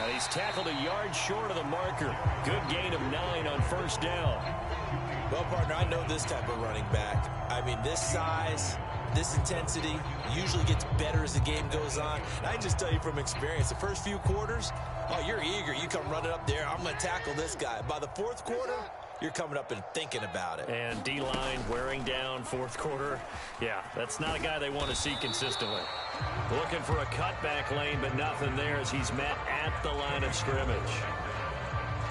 And he's tackled a yard short of the marker. Good gain of 9 on first down. Well, partner, I know this type of running back. I mean, this size, this intensity usually gets better as the game goes on. And I just tell you from experience, the first few quarters, oh, you're eager. You come running up there, I'm going to tackle this guy. By the fourth quarter, you're coming up and thinking about it. And D-line wearing down fourth quarter. Yeah, that's not a guy they want to see consistently. Looking for a cutback lane, but nothing there as he's met at the line of scrimmage.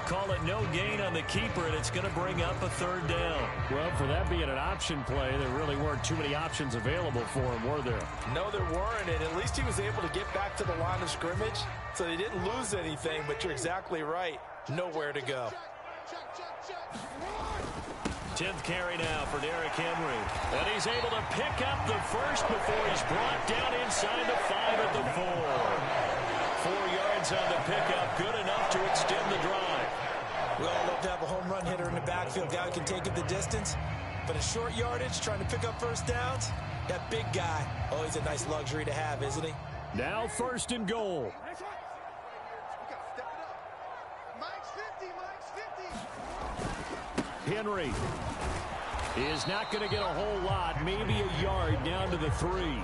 Call it no gain on the keeper, and it's going to bring up a third down. Well, for that being an option play, there really weren't too many options available for him, were there? No, there weren't, and at least he was able to get back to the line of scrimmage, so they didn't lose anything, but you're exactly right. Nowhere to go. 10th carry now for Derrick Henry. And he's able to pick up the first before he's brought down inside the 5 at the 4. 4 yards on the pickup, good enough to extend the drive. We all love to have a home run hitter in the backfield, guy who can take it the distance. But in short yardage, trying to pick up first downs, that big guy, always a nice luxury to have, isn't he? Now 1st and goal. Henry is not going to get a whole lot, maybe a yard down to the 3.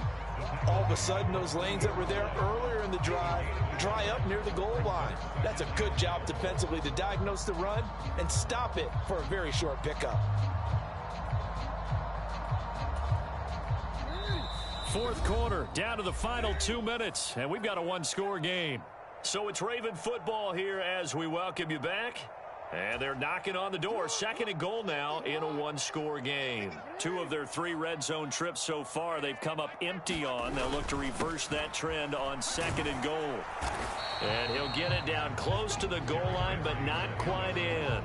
All of a sudden, those lanes that were there earlier in the drive dry up near the goal line. That's a good job defensively to diagnose the run and stop it for a very short pickup. 4th quarter, down to the final 2 minutes, and we've got a one-score game. So it's Raven football here as we welcome you back. And they're knocking on the door. 2nd and goal now in a one-score game. 2 of their 3 red zone trips so far they've come up empty on. They'll look to reverse that trend on 2nd and goal. And he'll get it down close to the goal line, but not quite in.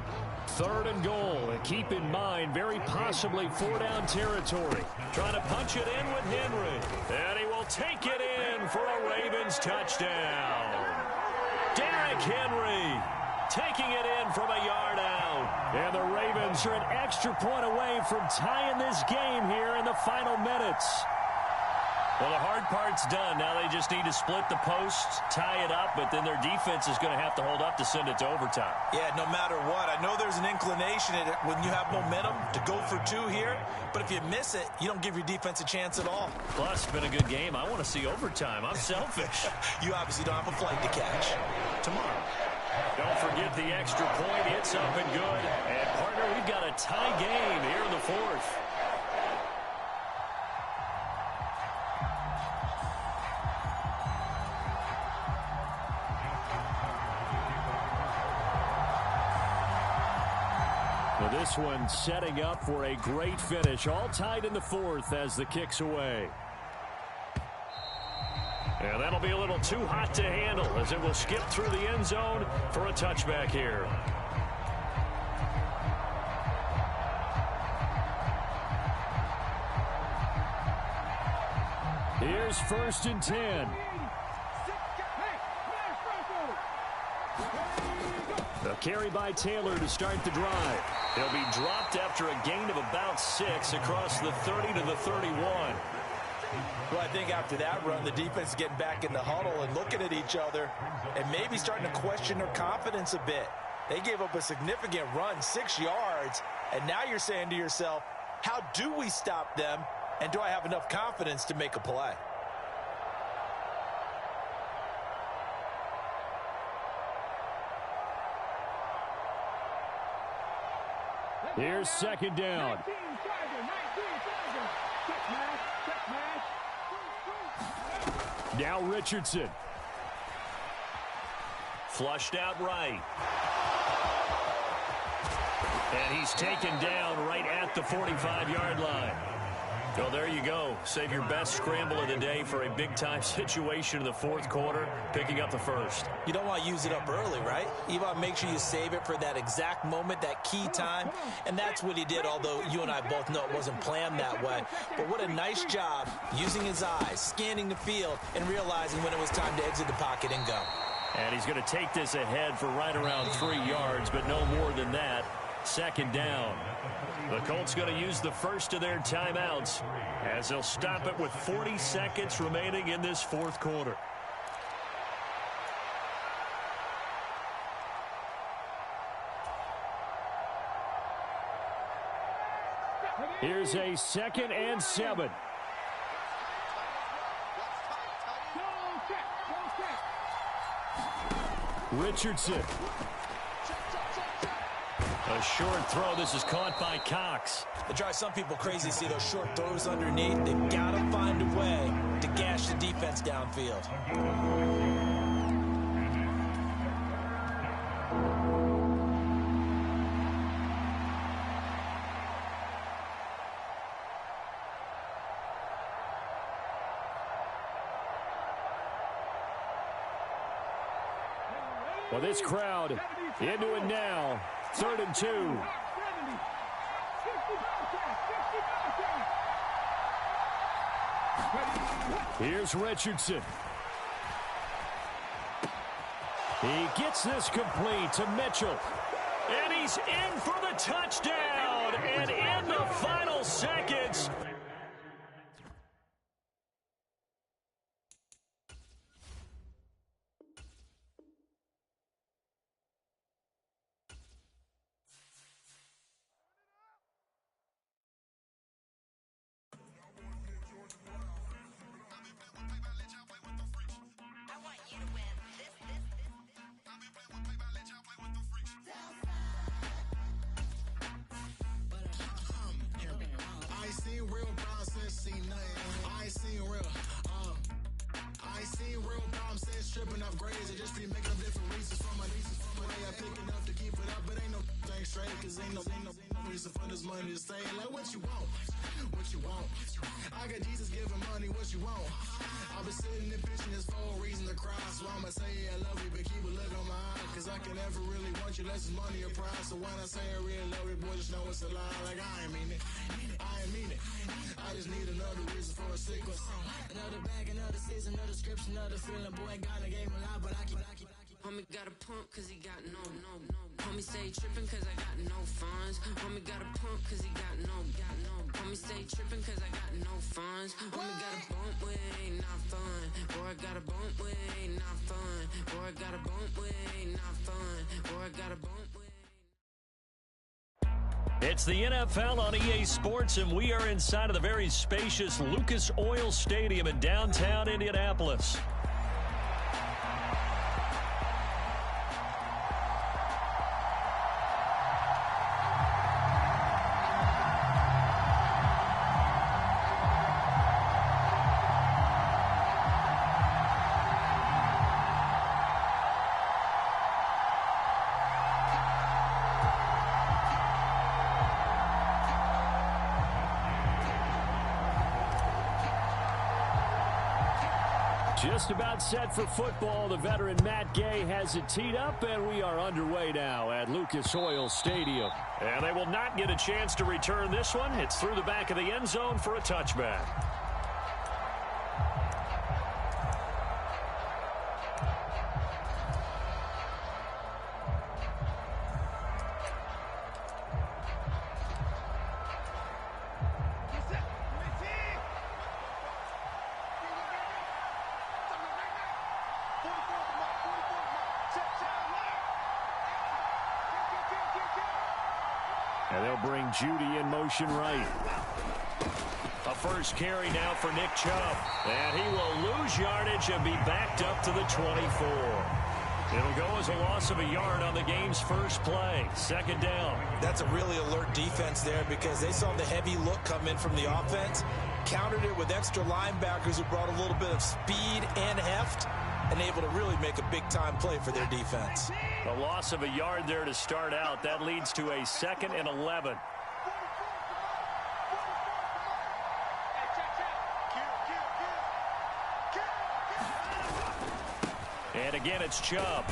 3rd and goal. And keep in mind, very possibly 4-down territory. Trying to punch it in with Henry. And he will take it in for a Ravens touchdown. Derrick Henry taking it in from a yard out. And the Ravens are an extra point away from tying this game here in the final minutes. Well, the hard part's done. Now they just need to split the posts, tie it up, but then their defense is going to have to hold up to send it to overtime. Yeah, no matter what. I know there's an inclination in it when you have momentum to go for 2 here, but if you miss it, you don't give your defense a chance at all. Plus, it's been a good game. I want to see overtime. I'm selfish. You obviously don't have a flight to catch. Tomorrow. Don't forget the extra point. It's up and good. And, partner, we've got a tie game here in the 4th. Well, this one setting up for a great finish. All tied in the 4th as the kick's away. And that'll be a little too hot to handle as it will skip through the end zone for a touchback here. Here's 1st and 10. A carry by Taylor to start the drive. He'll be dropped after a gain of about 6 across the 30 to the 31. Well, I think after that run, the defense is getting back in the huddle and looking at each other and maybe starting to question their confidence a bit. They gave up a significant run, 6 yards, and now you're saying to yourself, how do we stop them, and do I have enough confidence to make a play? Here's 2nd down. Now Richardson. Flushed out right. And he's taken down right at the 45-yard line. Well, there you go. Save your best scramble of the day for a big-time situation in the 4th quarter, picking up the 1st. You don't want to use it up early, right? You want to make sure you save it for that exact moment, that key time, and that's what he did, although you and I both know it wasn't planned that way. But what a nice job using his eyes, scanning the field, and realizing when it was time to exit the pocket and go. And he's going to take this ahead for right around 3 yards, but no more than that. Second down. The Colts going to use the first of their timeouts as they'll stop it with 40 seconds remaining in this fourth quarter. Here's a 2nd and 7. Richardson. A short throw. This is caught by Cox. It drives some people crazy to see those short throws underneath. They've got to find a way to gash the defense downfield. Well, this crowd into it now. 3rd and 2. Here's Richardson. He gets this complete to Mitchell. And he's in for the touchdown. And in the final seconds. Tripping off grades, I just be making up different reasons for my nieces. For my I pick it up to keep it up, but ain't no thing straight, cause ain't no reason for this money to stay. Like what you want, what you want. I got Jesus giving money, what you want. I've been sitting and pitching this for a reason to cry, so I'ma say I love you, but keep a look on my eye, cause I can never really want you less than money or prize. So when I say I really love you, boy, just know it's a lie. Like I ain't mean it, I ain't mean it. I just need another reason for a sequel. Another bag, another season, another description, another feeling. Boy, God, I gave him a lot, but I keep. Homie got a pump cause he got no. Homie stay tripping cause I got no funds. Homie got a pump cause he got no. Homie stay tripping cause I got no funds. Homie got a bump with ain't not fun. Boy, I got a bump with ain't not fun. Boy, I got a bump with ain't not fun. Boy, I got a bump with. It's the NFL on EA Sports, and we are inside of the very spacious Lucas Oil Stadium in downtown Indianapolis. Just about set for football. The veteran Matt Gay has it teed up, and we are underway now at Lucas Oil Stadium. And they will not get a chance to return this one. It's through the back of the end zone for a touchback. And they'll bring Judy in motion right. A first carry now for Nick Chubb. And he will lose yardage and be backed up to the 24. It'll go as a loss of a yard on the game's first play. Second down. That's a really alert defense there because they saw the heavy look come in from the offense, countered it with extra linebackers who brought a little bit of speed and heft, and able to really make a big-time play for their defense. A loss of a yard there to start out. That leads to a 2nd and 11. And again, it's Chubb.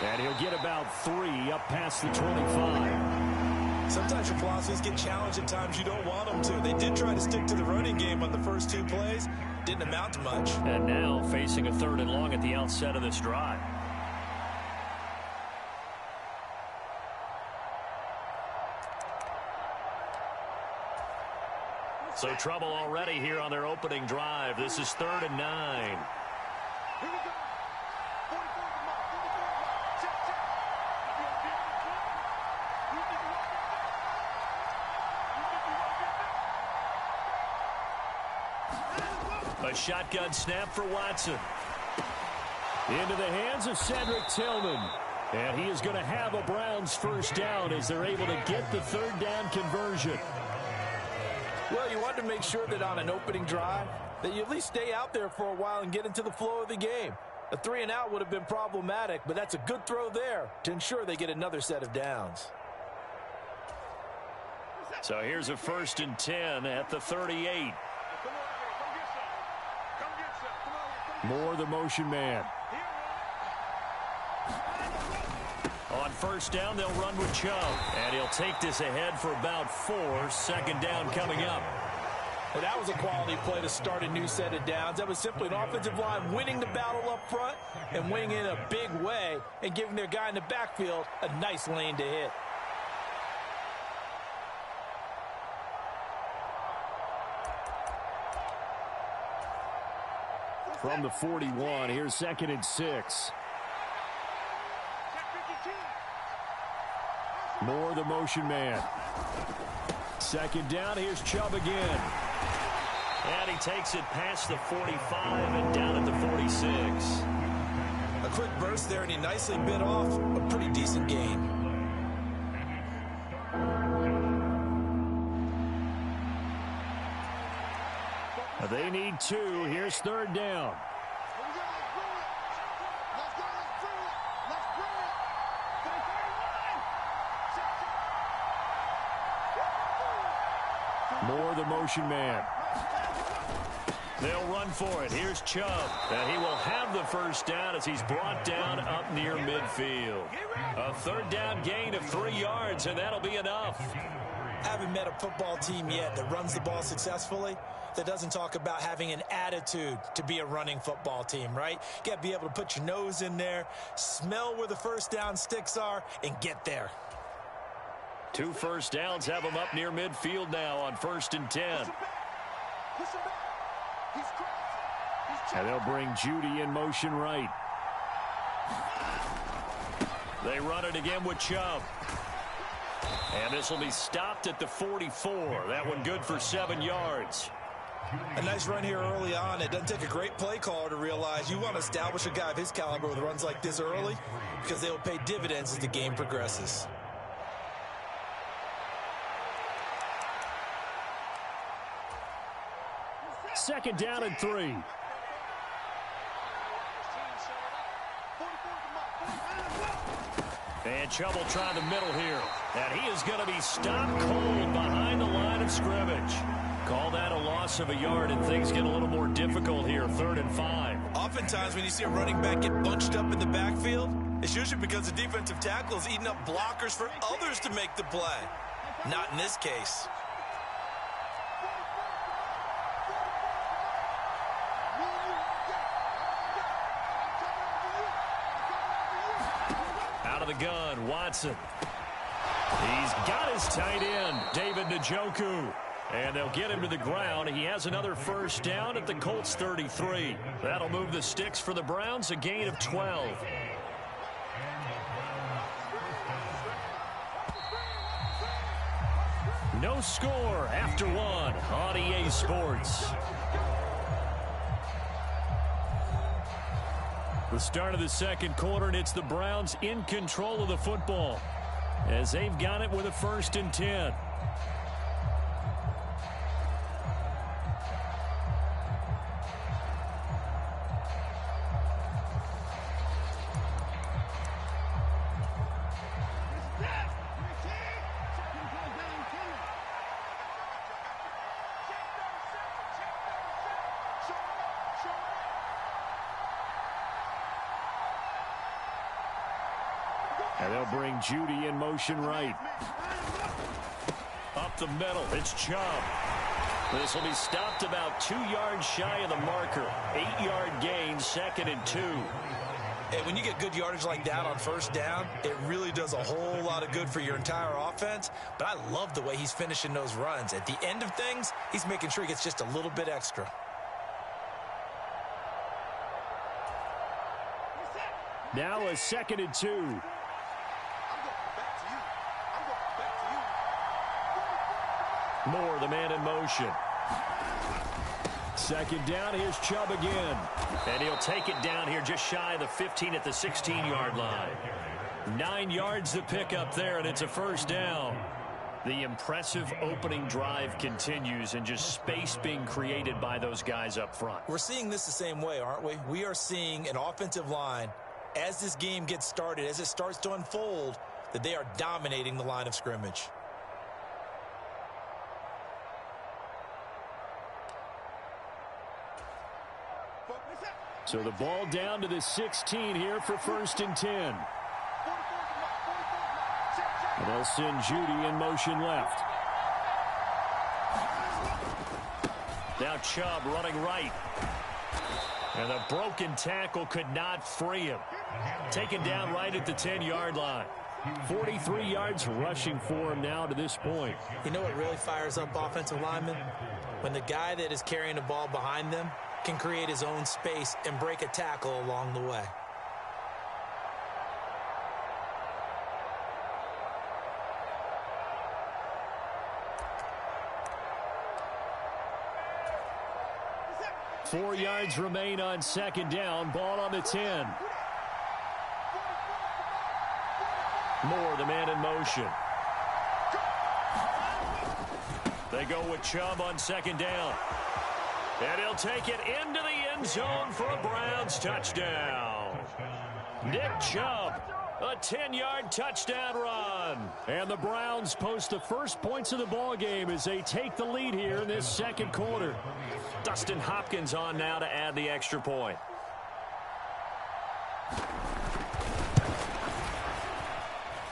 And he'll get about 3 up past the 25. Sometimes your philosophies get challenged at times you don't want them to. They did try to stick to the running game on the first 2 plays. Didn't amount to much. And now facing a 3rd and long at the outset of this drive. So trouble already here on their opening drive. This is 3rd and 9. Here we go. 44 check. A shotgun snap for Watson. Into the hands of Cedric Tillman. And he is going to have a Browns first down as they're able to get the 3rd down conversion. Well, you want to make sure that on an opening drive that you at least stay out there for a while and get into the flow of the game. A 3-and-out would have been problematic, but that's a good throw there to ensure they get another set of downs. So here's a 1st and 10 at the 38. More the motion man. On 1st down, they'll run with Chubb. And he'll take this ahead for about 4. 2nd down coming up. Well, that was a quality play to start a new set of downs. That was simply an offensive line winning the battle up front and winning in a big way and giving their guy in the backfield a nice lane to hit. From the 41, here's 2nd and 6. More the motion man. 2nd down, here's Chubb again. And he takes it past the 45 and down at the 46. A quick burst there, and he nicely bit off a pretty decent gain. They need 2. Here's 3rd down. More the motion man. They'll run for it. Here's Chubb. And he will have the first down as he's brought down up near midfield. A 3rd down gain of 3 yards, and that'll be enough. Haven't met a football team yet that runs the ball successfully that doesn't talk about having an attitude to be a running football team, right? You got to be able to put your nose in there, smell where the first down sticks are, and get there. 2 first downs have him up near midfield now on 1st and 10. And they'll bring Judy in motion right. They run it again with Chubb. And this will be stopped at the 44. That one good for 7 yards. A nice run here early on. It doesn't take a great play caller to realize you want to establish a guy of his caliber with runs like this early because they will pay dividends as the game progresses. Second down and 3. And Chubb will try the middle here. And he is going to be stopped cold behind the line of scrimmage. Call that a loss of a yard, and things get a little more difficult here, 3rd and 5. Oftentimes when you see a running back get bunched up in the backfield, it's usually because the defensive tackle is eating up blockers for others to make the play. Not in this case. Out of the gun, Watson. He's got his tight end, David Njoku. And they'll get him to the ground. He has another first down at the Colts 33. That'll move the sticks for the Browns, a gain of 12. No score after 1 on EA Sports. The start of the second quarter, and it's the Browns in control of the football as they've got it with a 1st and 10. And they'll bring Judy in motion right. Up the middle, it's Chubb. This will be stopped about 2 yards shy of the marker. 8-yard gain, 2nd and 2. And when you get good yardage like that on first down, it really does a whole lot of good for your entire offense. But I love the way he's finishing those runs. At the end of things, he's making sure he gets just a little bit extra. Now a 2nd and 2. I'm going back to you. I'm going back to you. Moore, the man in motion. 2nd down, here's Chubb again. And he'll take it down here just shy of the 15 at the 16-yard line. 9 yards to pick up there, and it's a 1st down. The impressive opening drive continues, and just space being created by those guys up front. We're seeing this the same way, aren't we? We are seeing an offensive line, as this game gets started, as it starts to unfold, that they are dominating the line of scrimmage. So the ball down to the 16 here for 1st and 10. And they'll send Judy in motion left. Now Chubb running right. And the broken tackle could not free him. Taken down right at the 10-yard line. 43 yards rushing for him now to this point. You know what really fires up offensive linemen? When the guy that is carrying the ball behind them can create his own space and break a tackle along the way. Four yards remain on 2nd down. Ball on the 10. Moore, the man in motion. They go with Chubb on 2nd down. And he'll take it into the end zone for a Browns touchdown. Nick Chubb, a 10-yard touchdown run. And the Browns post the first points of the ball game as they take the lead here in this 2nd quarter. Dustin Hopkins on now to add the extra point.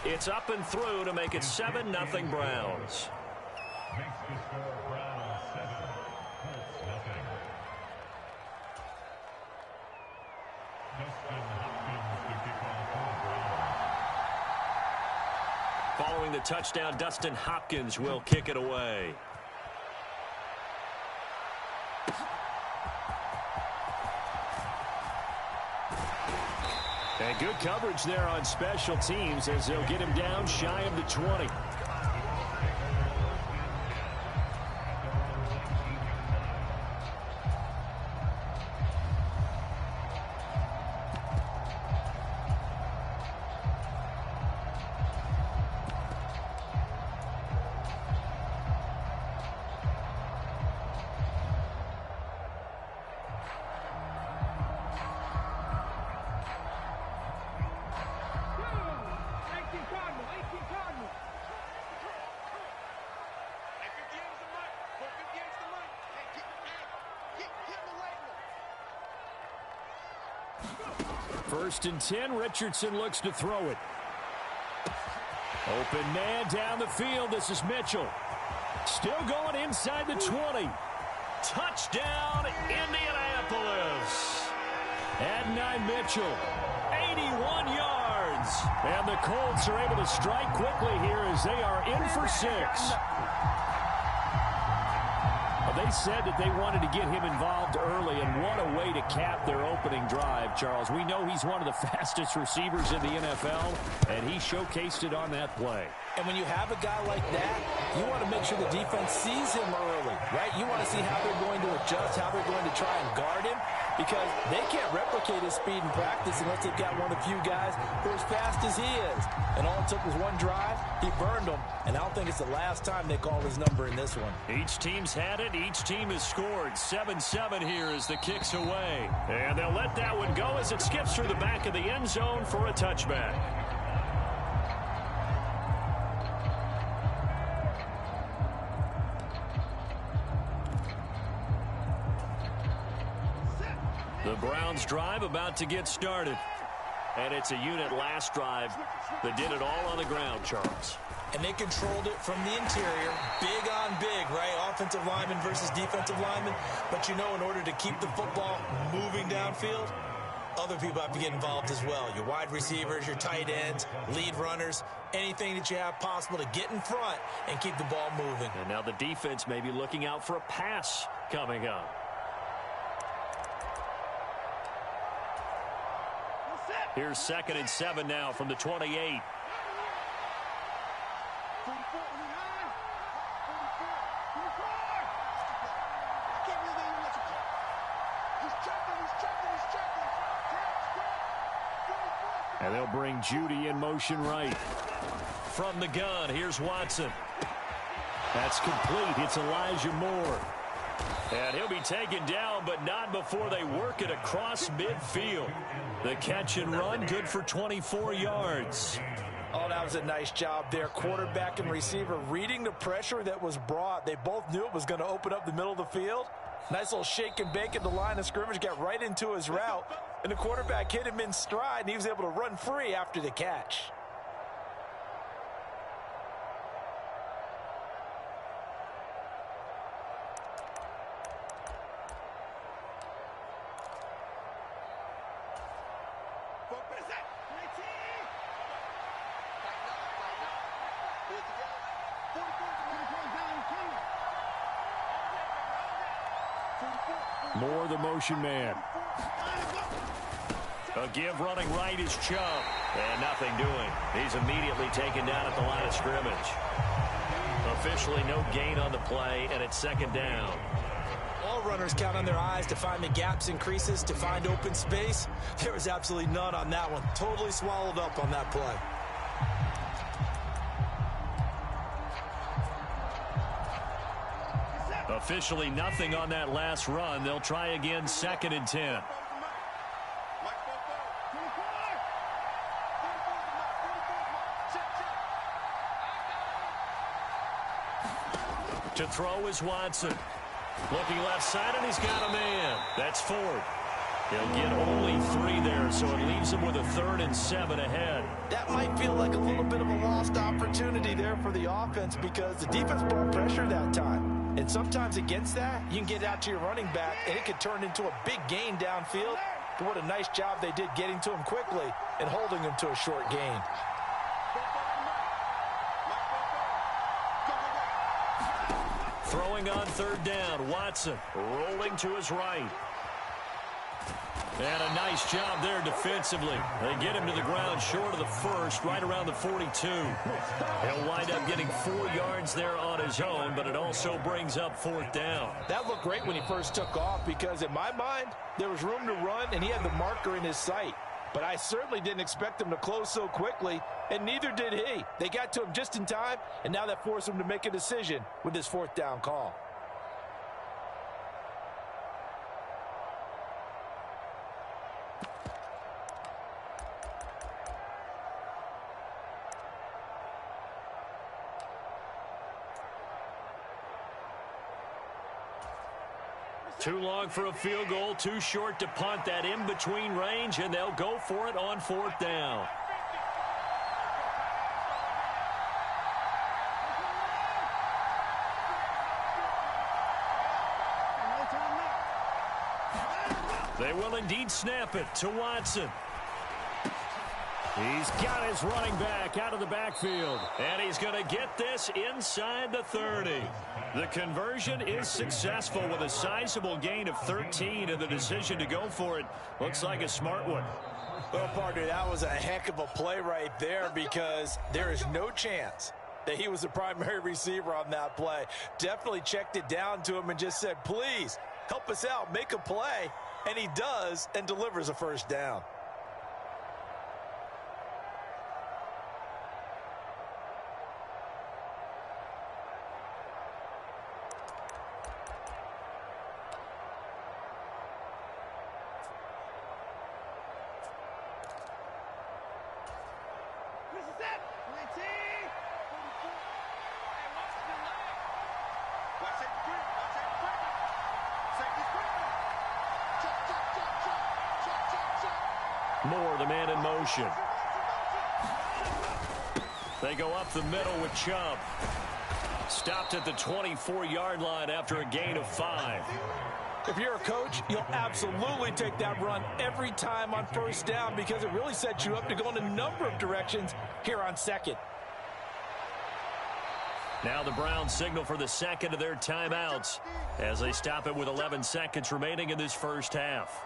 It's up and through to make it 7-0 Browns. Following the touchdown, Dustin Hopkins will kick it away. And good coverage there on special teams as they'll get him down shy of the 20. First and 10, Richardson looks to throw it. Open man down the field. This is Mitchell. Still going inside the 20. Touchdown, Indianapolis. Adonai Mitchell, 81 yards. And the Colts are able to strike quickly here as they are in for 6. They said that they wanted to get him involved early, and what a way to cap their opening drive, Charles. We know he's one of the fastest receivers in the NFL, and he showcased it on that play. And when you have a guy like that, you want to make sure the defense sees him early, right? You want to see how they're going to adjust, how they're going to try and guard him, because they can't replicate his speed in practice unless they've got one of the few guys who are as fast as he is. And all it took was one drive. He burned them, and I don't think it's the last time they call his number in this one. Each team's had it. Each team has scored. 7-7 here as the kick's away. And they'll let that one go as it skips through the back of the end zone for a touchback. The Browns drive about to get started. And it's a unit last drive that did it all on the ground, Charles. And they controlled it from the interior. Big on big, right? Offensive lineman versus defensive lineman. But you know, in order to keep the football moving downfield, other people have to get involved as well. Your wide receivers, your tight ends, lead runners, anything that you have possible to get in front and keep the ball moving. And now the defense may be looking out for a pass coming up. Here's 2nd and 7 now from the 28. And they'll bring Judy in motion right. From the gun, here's Watson. That's complete. It's Elijah Moore. And he'll be taken down, but not before they work it across midfield. The catch and run, good for 24 yards. Oh, that was a nice job there. Quarterback and receiver reading the pressure that was brought. They both knew it was going to open up the middle of the field. Nice little shake and bake at the line of scrimmage, got right into his route. And the quarterback hit him in stride, and he was able to run free after the catch. Moore, the motion man. A give running right is Chubb. And nothing doing. He's immediately taken down at the line of scrimmage. Officially no gain on the play, and it's 2nd down. All runners count on their eyes to find the gaps and creases, to find open space. There was absolutely none on that one. Totally swallowed up on that play. Officially nothing on that last run. They'll try again, 2nd and 10. To throw is Watson. Looking left side, and he's got a man. That's Ford. He'll get only 3 there, so it leaves him with a 3rd and 7 ahead. That might feel like a little bit of a lost opportunity there for the offense because the defense brought pressure that time. And sometimes against that, you can get out to your running back, and it could turn into a big gain downfield. But what a nice job they did getting to him quickly and holding him to a short gain. Throwing on 3rd down, Watson rolling to his right. And a nice job there defensively. They get him to the ground short of the 1st, right around the 42. He'll wind up getting 4 yards there on his own, but it also brings up 4th down. That looked great when he first took off because in my mind, there was room to run and he had the marker in his sight. But I certainly didn't expect him to close so quickly, and neither did he. They got to him just in time, and now that forced him to make a decision with his 4th down call. Too long for a field goal, too short to punt. That in-between range, and they'll go for it on 4th down. They will indeed snap it to Watson. He's got his running back out of the backfield. And he's going to get this inside the 30. The conversion is successful with a sizable gain of 13, and the decision to go for it looks like a smart one. Well, partner, that was a heck of a play right there because there is no chance that he was the primary receiver on that play. Definitely checked it down to him and just said, please, help us out, make a play. And he does and delivers a 1st down. Moore, the man in motion. They go up the middle with Chubb. Stopped at the 24-yard line after a gain of 5. If you're a coach, you'll absolutely take that run every time on first down because it really sets you up to go in a number of directions here on second. Now the Browns signal for the second of their timeouts as they stop it with 11 seconds remaining in this first half.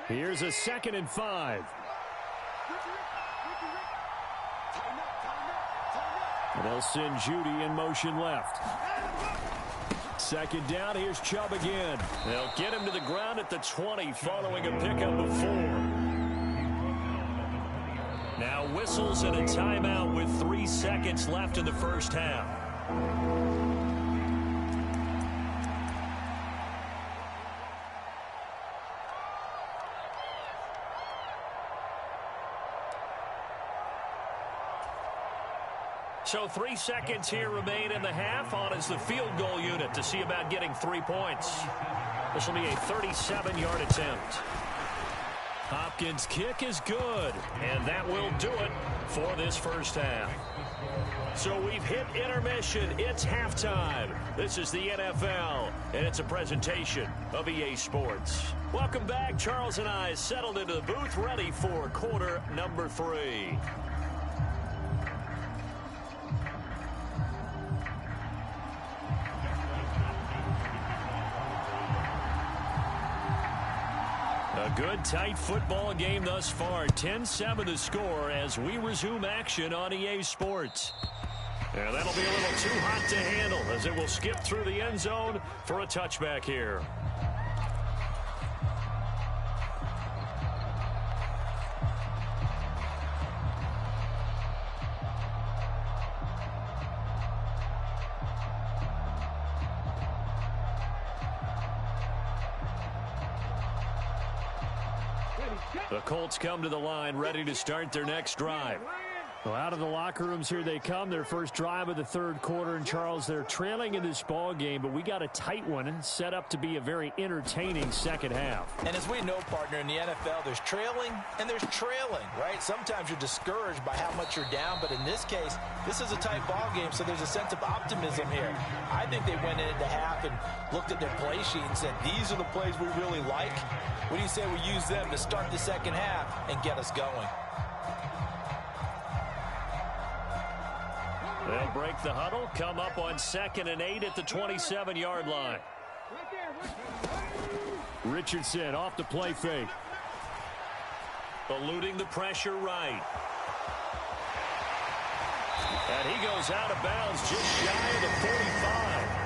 Here's a 2nd and 5. And they'll send Judy in motion left. 2nd down, here's Chubb again. They'll get him to the ground at the 20 following a pickup of 4. Now whistles and a timeout with 3 seconds left in the first half. So 3 seconds here remain in the half. On is the field goal unit to see about getting 3 points. This will be a 37-yard attempt. Hopkins' kick is good, and that will do it for this first half. So we've hit intermission. It's halftime. This is the NFL, and it's a presentation of EA Sports. Welcome back. Charles and I settled into the booth, ready for quarter number 3. A good, tight football game thus far. 10-7 the score as we resume action on EA Sports. And that'll be a little too hot to handle as it will skip through the end zone for a touchback here. The Colts come to the line, ready to start their next drive. Well, out of the locker rooms here they come. Their first drive of the third quarter. And, Charles, they're trailing in this ball game, but we got a tight one set up to be a very entertaining second half. And as we know, partner, in the NFL, there's trailing and there's trailing, right? Sometimes you're discouraged by how much you're down, but in this case, this is a tight ball game, so there's a sense of optimism here. I think they went into half and looked at their play sheet and said, these are the plays we really like. What do you say we use them to start the second half and get us going? They'll break the huddle, come up on 2nd and 8 at the 27-yard line. Richardson off the play fake. Eluding the pressure right. And he goes out of bounds just shy of the 45.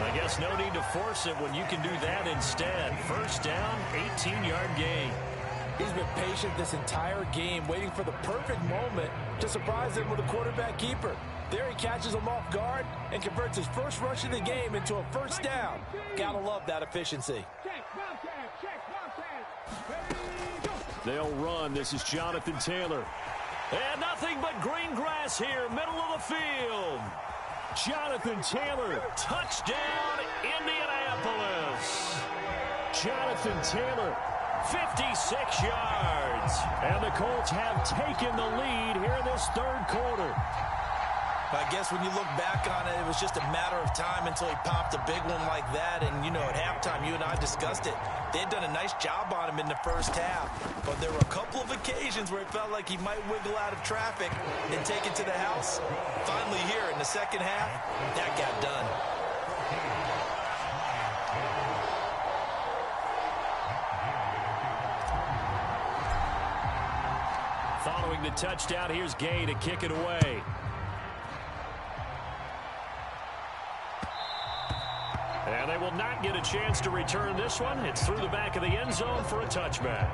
I guess no need to force it when you can do that instead. First down, 18-yard gain. He's been patient this entire game, waiting for the perfect moment to surprise them with a quarterback keeper. There he catches him off guard and converts his first rush of the game into a first down. Gotta love that efficiency. They'll run. This is Jonathan Taylor. And nothing but green grass here, middle of the field. Jonathan Taylor. Touchdown, Indianapolis. Jonathan Taylor. 56 yards. And the Colts have taken the lead here in this third quarter. I guess when you look back on it, it was just a matter of time until he popped a big one like that. And, you know, at halftime, you and I discussed it. They had done a nice job on him in the first half. But there were a couple of occasions where it felt like he might wiggle out of traffic and take it to the house. Finally here in the second half, that got done. Following the touchdown, here's Gay to kick it away. And they will not get a chance to return this one. It's through the back of the end zone for a touchback.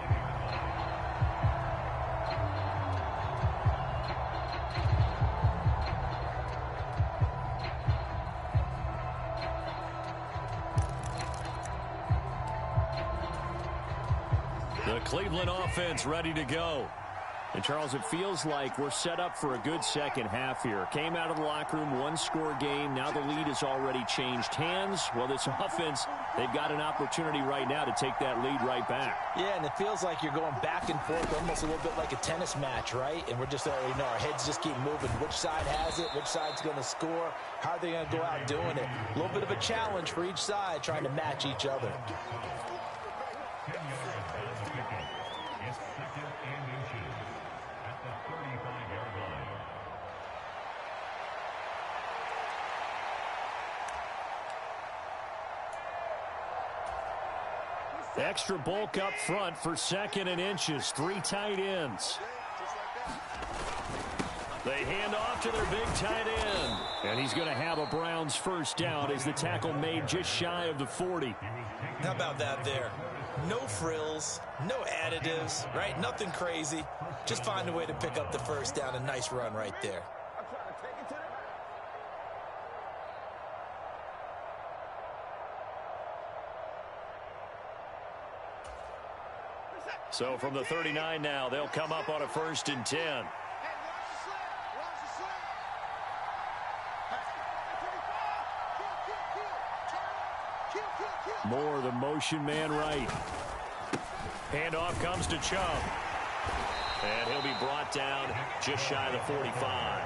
The Cleveland offense ready to go. And, Charles, it feels like we're set up for a good second half here. Came out of the locker room, one-score game. Now the lead has already changed hands. Well, this offense, they've got an opportunity right now to take that lead right back. Yeah, and it feels like you're going back and forth almost a little bit like a tennis match, right? And we're just already know our heads just keep moving. Which side has it? Which side's going to score? How are they going to go out doing it? A little bit of a challenge for each side trying to match each other. Extra bulk up front for 2nd and inches. 3 tight ends. They hand off to their big tight end. And he's going to have a Browns first down as the tackle made just shy of the 40. How about that there? No frills, no additives, right? Nothing crazy. Just find a way to pick up the first down. A nice run right there. So from the 39 now, they'll come up on a 1st and 10. Moore, the motion man right. Handoff comes to Chubb. And he'll be brought down just shy of the 45.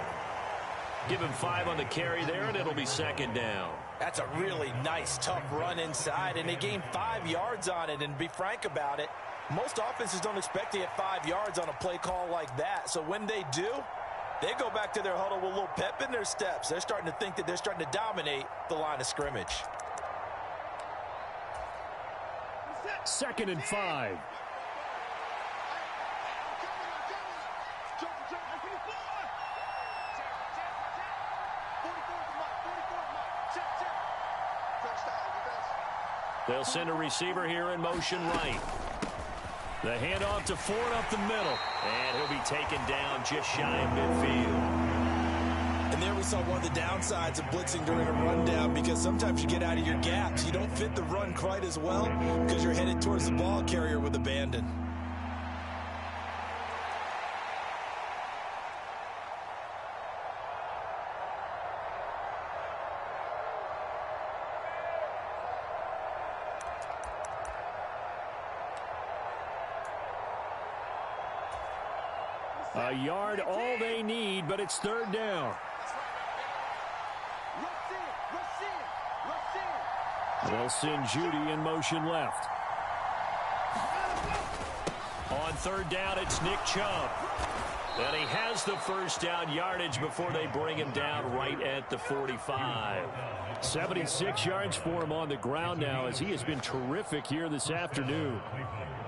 Give him 5 on the carry there, and it'll be 2nd down. That's a really nice, tough run inside, and they gained 5 yards on it. And to be frank about it, most offenses don't expect to get 5 yards on a play call like that. So when they do, they go back to their huddle with a little pep in their steps. They're starting to think that they're starting to dominate the line of scrimmage. 2nd and 5. They'll send a receiver here in motion right. The handoff to Ford up the middle. And he'll be taken down just shy of midfield. And there we saw one of the downsides of blitzing during a rundown, because sometimes you get out of your gaps. You don't fit the run quite as well because you're headed towards the ball carrier with abandon. A yard all they need, but it's 3rd down. They'll send Judy in motion left. On 3rd down, it's Nick Chubb. And he has the first down yardage before they bring him down right at the 45. 76 yards for him on the ground now, as he has been terrific here this afternoon.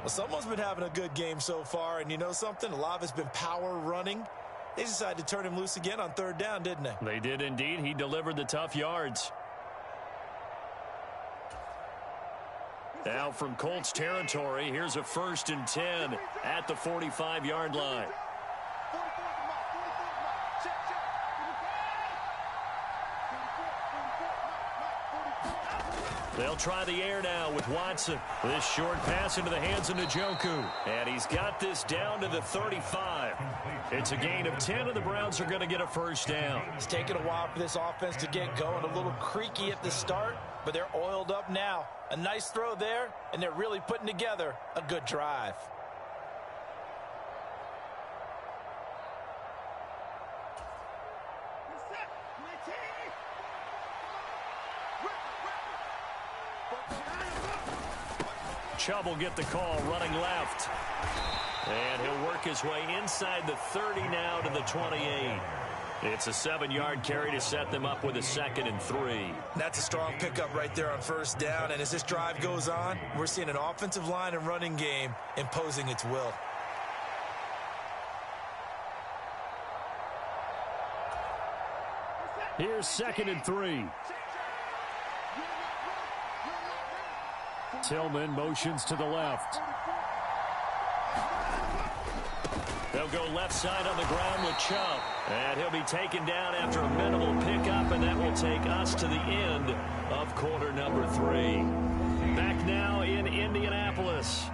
Well, someone's been having a good game so far, and you know something? A lot of it's been power running. They decided to turn him loose again on 3rd down, didn't they? They did indeed. He delivered the tough yards. Now from Colts territory, here's a 1st and 10 at the 45-yard line. They'll try the air now with Watson. This short pass into the hands of Njoku. And he's got this down to the 35. It's a gain of 10, and the Browns are going to get a first down. It's taken a while for this offense to get going. A little creaky at the start, but they're oiled up now. A nice throw there, and they're really putting together a good drive. Chubb will get the call running left. And he'll work his way inside the 30 now to the 28. It's a 7-yard carry to set them up with a 2nd and 3. That's a strong pickup right there on 1st down. And as this drive goes on, we're seeing an offensive line and running game imposing its will. Here's 2nd and 3. Tillman motions to the left. They'll go left side on the ground with Chubb. And he'll be taken down after a minimal pickup, and that will take us to the end of quarter number 3. Back now in Indianapolis.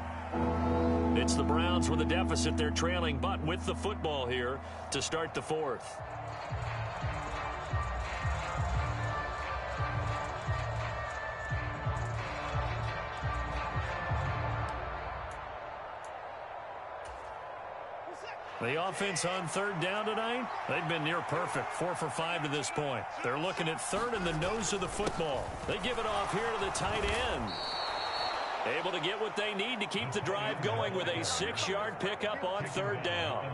It's the Browns with a deficit. They're trailing, but with the football here to start the fourth. The offense on third down tonight, they've been near perfect, 4 for 5 to this point. They're looking at third in the nose of the football. They give it off here to the tight end. Able to get what they need to keep the drive going with a 6-yard pickup on third down.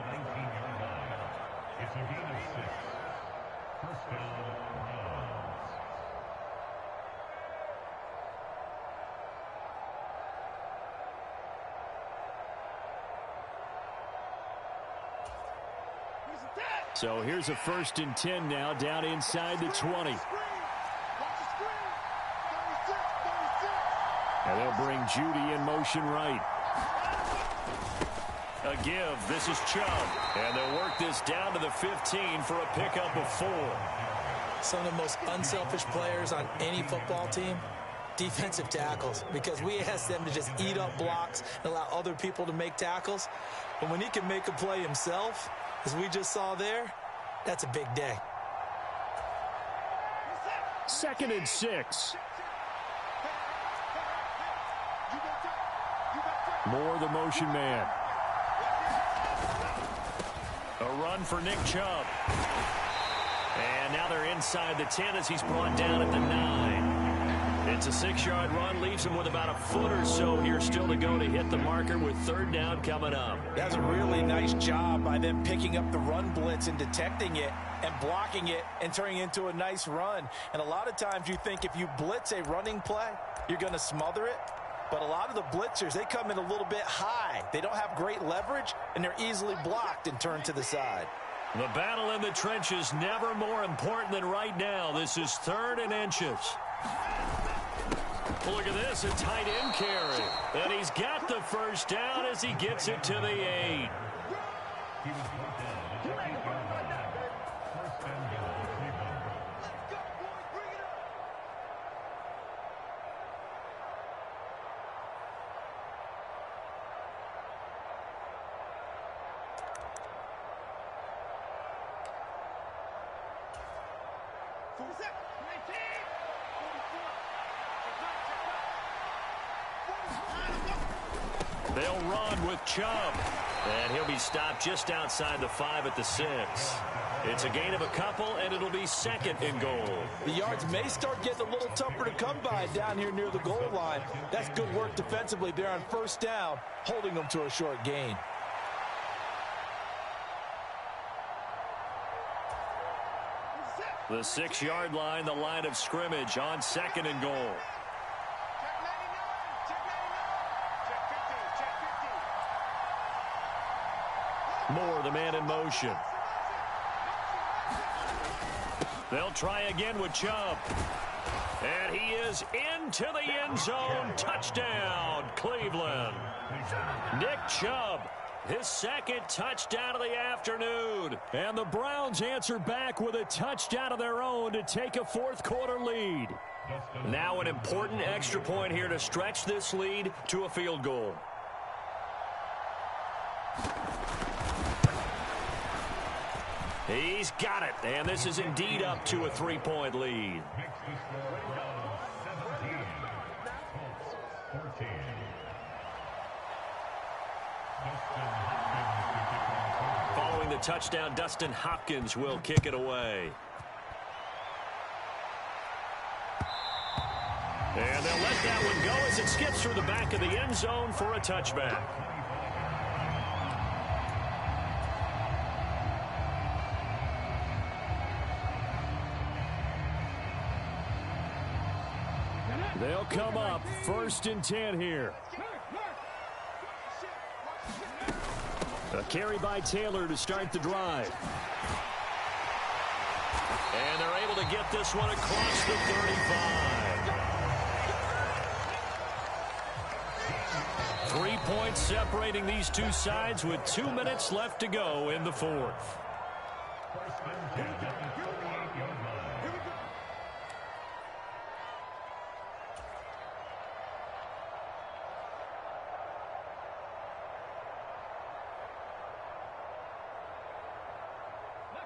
So here's a 1st and 10 now, down inside the 20. And they'll bring Judy in motion right. A give. This is Chubb. And they'll work this down to the 15 for a pickup of 4. Some of the most unselfish players on any football team, defensive tackles, because we ask them to just eat up blocks and allow other people to make tackles. But when he can make a play himself, as we just saw there, that's a big day. 2nd and 6. Moore, the motion man. A run for Nick Chubb. And now they're inside the 10 as he's brought down at the 9. It's a 6-yard run, leaves him with about a foot or so here still to go to hit the marker with third down coming up. That's a really nice job by them picking up the run blitz and detecting it and blocking it and turning it into a nice run. And a lot of times you think if you blitz a running play, you're going to smother it. But a lot of the blitzers, they come in a little bit high. They don't have great leverage, and they're easily blocked and turned to the side. The battle in the trenches never more important than right now. This is 3rd and inches. Look at this, a tight end carry. And he's got the first down as he gets it to the 8. They'll run with Chubb. And he'll be stopped just outside the 5 at the 6. It's a gain of a couple, and it'll be 2nd and goal. The yards may start getting a little tougher to come by down here near the goal line. That's good work defensively there on 1st down, holding them to a short gain. The 6-yard line, the line of scrimmage on 2nd and goal. Moore, the man in motion. They'll try again with Chubb. And he is into the end zone. Touchdown, Cleveland. Nick Chubb, his 2nd touchdown of the afternoon. And the Browns answer back with a touchdown of their own to take a 4th quarter lead. Now an important extra point here to stretch this lead to a field goal. He's got it, and this is indeed up to a 3-point lead. Following the touchdown, Dustin Hopkins will kick it away. And they'll let that one go as it skips through the back of the end zone for a touchback. They'll come up 1st and 10 here. A carry by Taylor to start the drive. And they're able to get this one across the 35. 3 points separating these two sides with 2 minutes left to go in the 4th.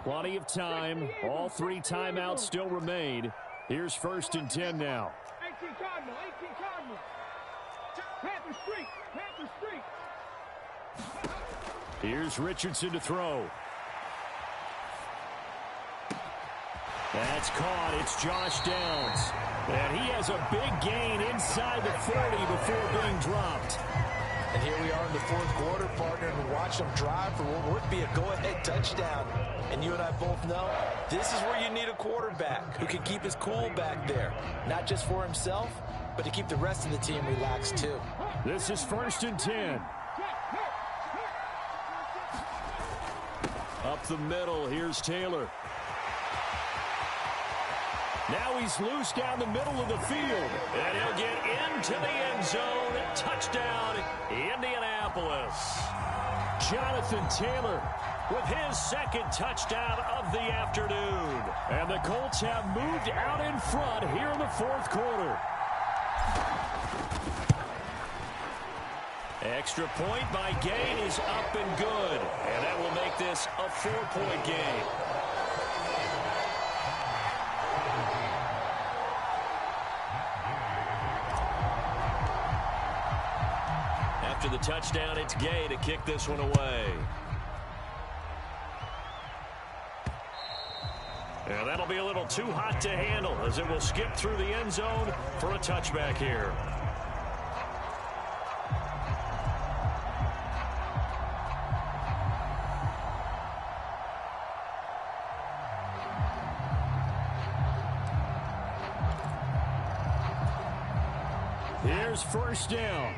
Plenty of time. All 3 timeouts still remain. Here's 1st and 10 now. 18 Cardinal, 18 Cardinal. Panther Street, Panther Street. Here's Richardson to throw. That's caught. It's Josh Downs. And he has a big gain inside the 40 before being dropped. And here we are in the 4th quarter, partner, and watch them drive for what would be a go-ahead touchdown. And you and I both know this is where you need a quarterback who can keep his cool back there. Not just for himself, but to keep the rest of the team relaxed too. This is 1st and 10. Up the middle, here's Taylor. Now he's loose down the middle of the field. And he'll get into the end zone. Touchdown, Indianapolis. Jonathan Taylor with his 2nd touchdown of the afternoon. And the Colts have moved out in front here in the 4th quarter. Extra point by Gain is up and good. And that will make this a 4-point game. After the touchdown, it's Gay to kick this one away. And that'll be a little too hot to handle as it will skip through the end zone for a touchback here. Here's 1st down.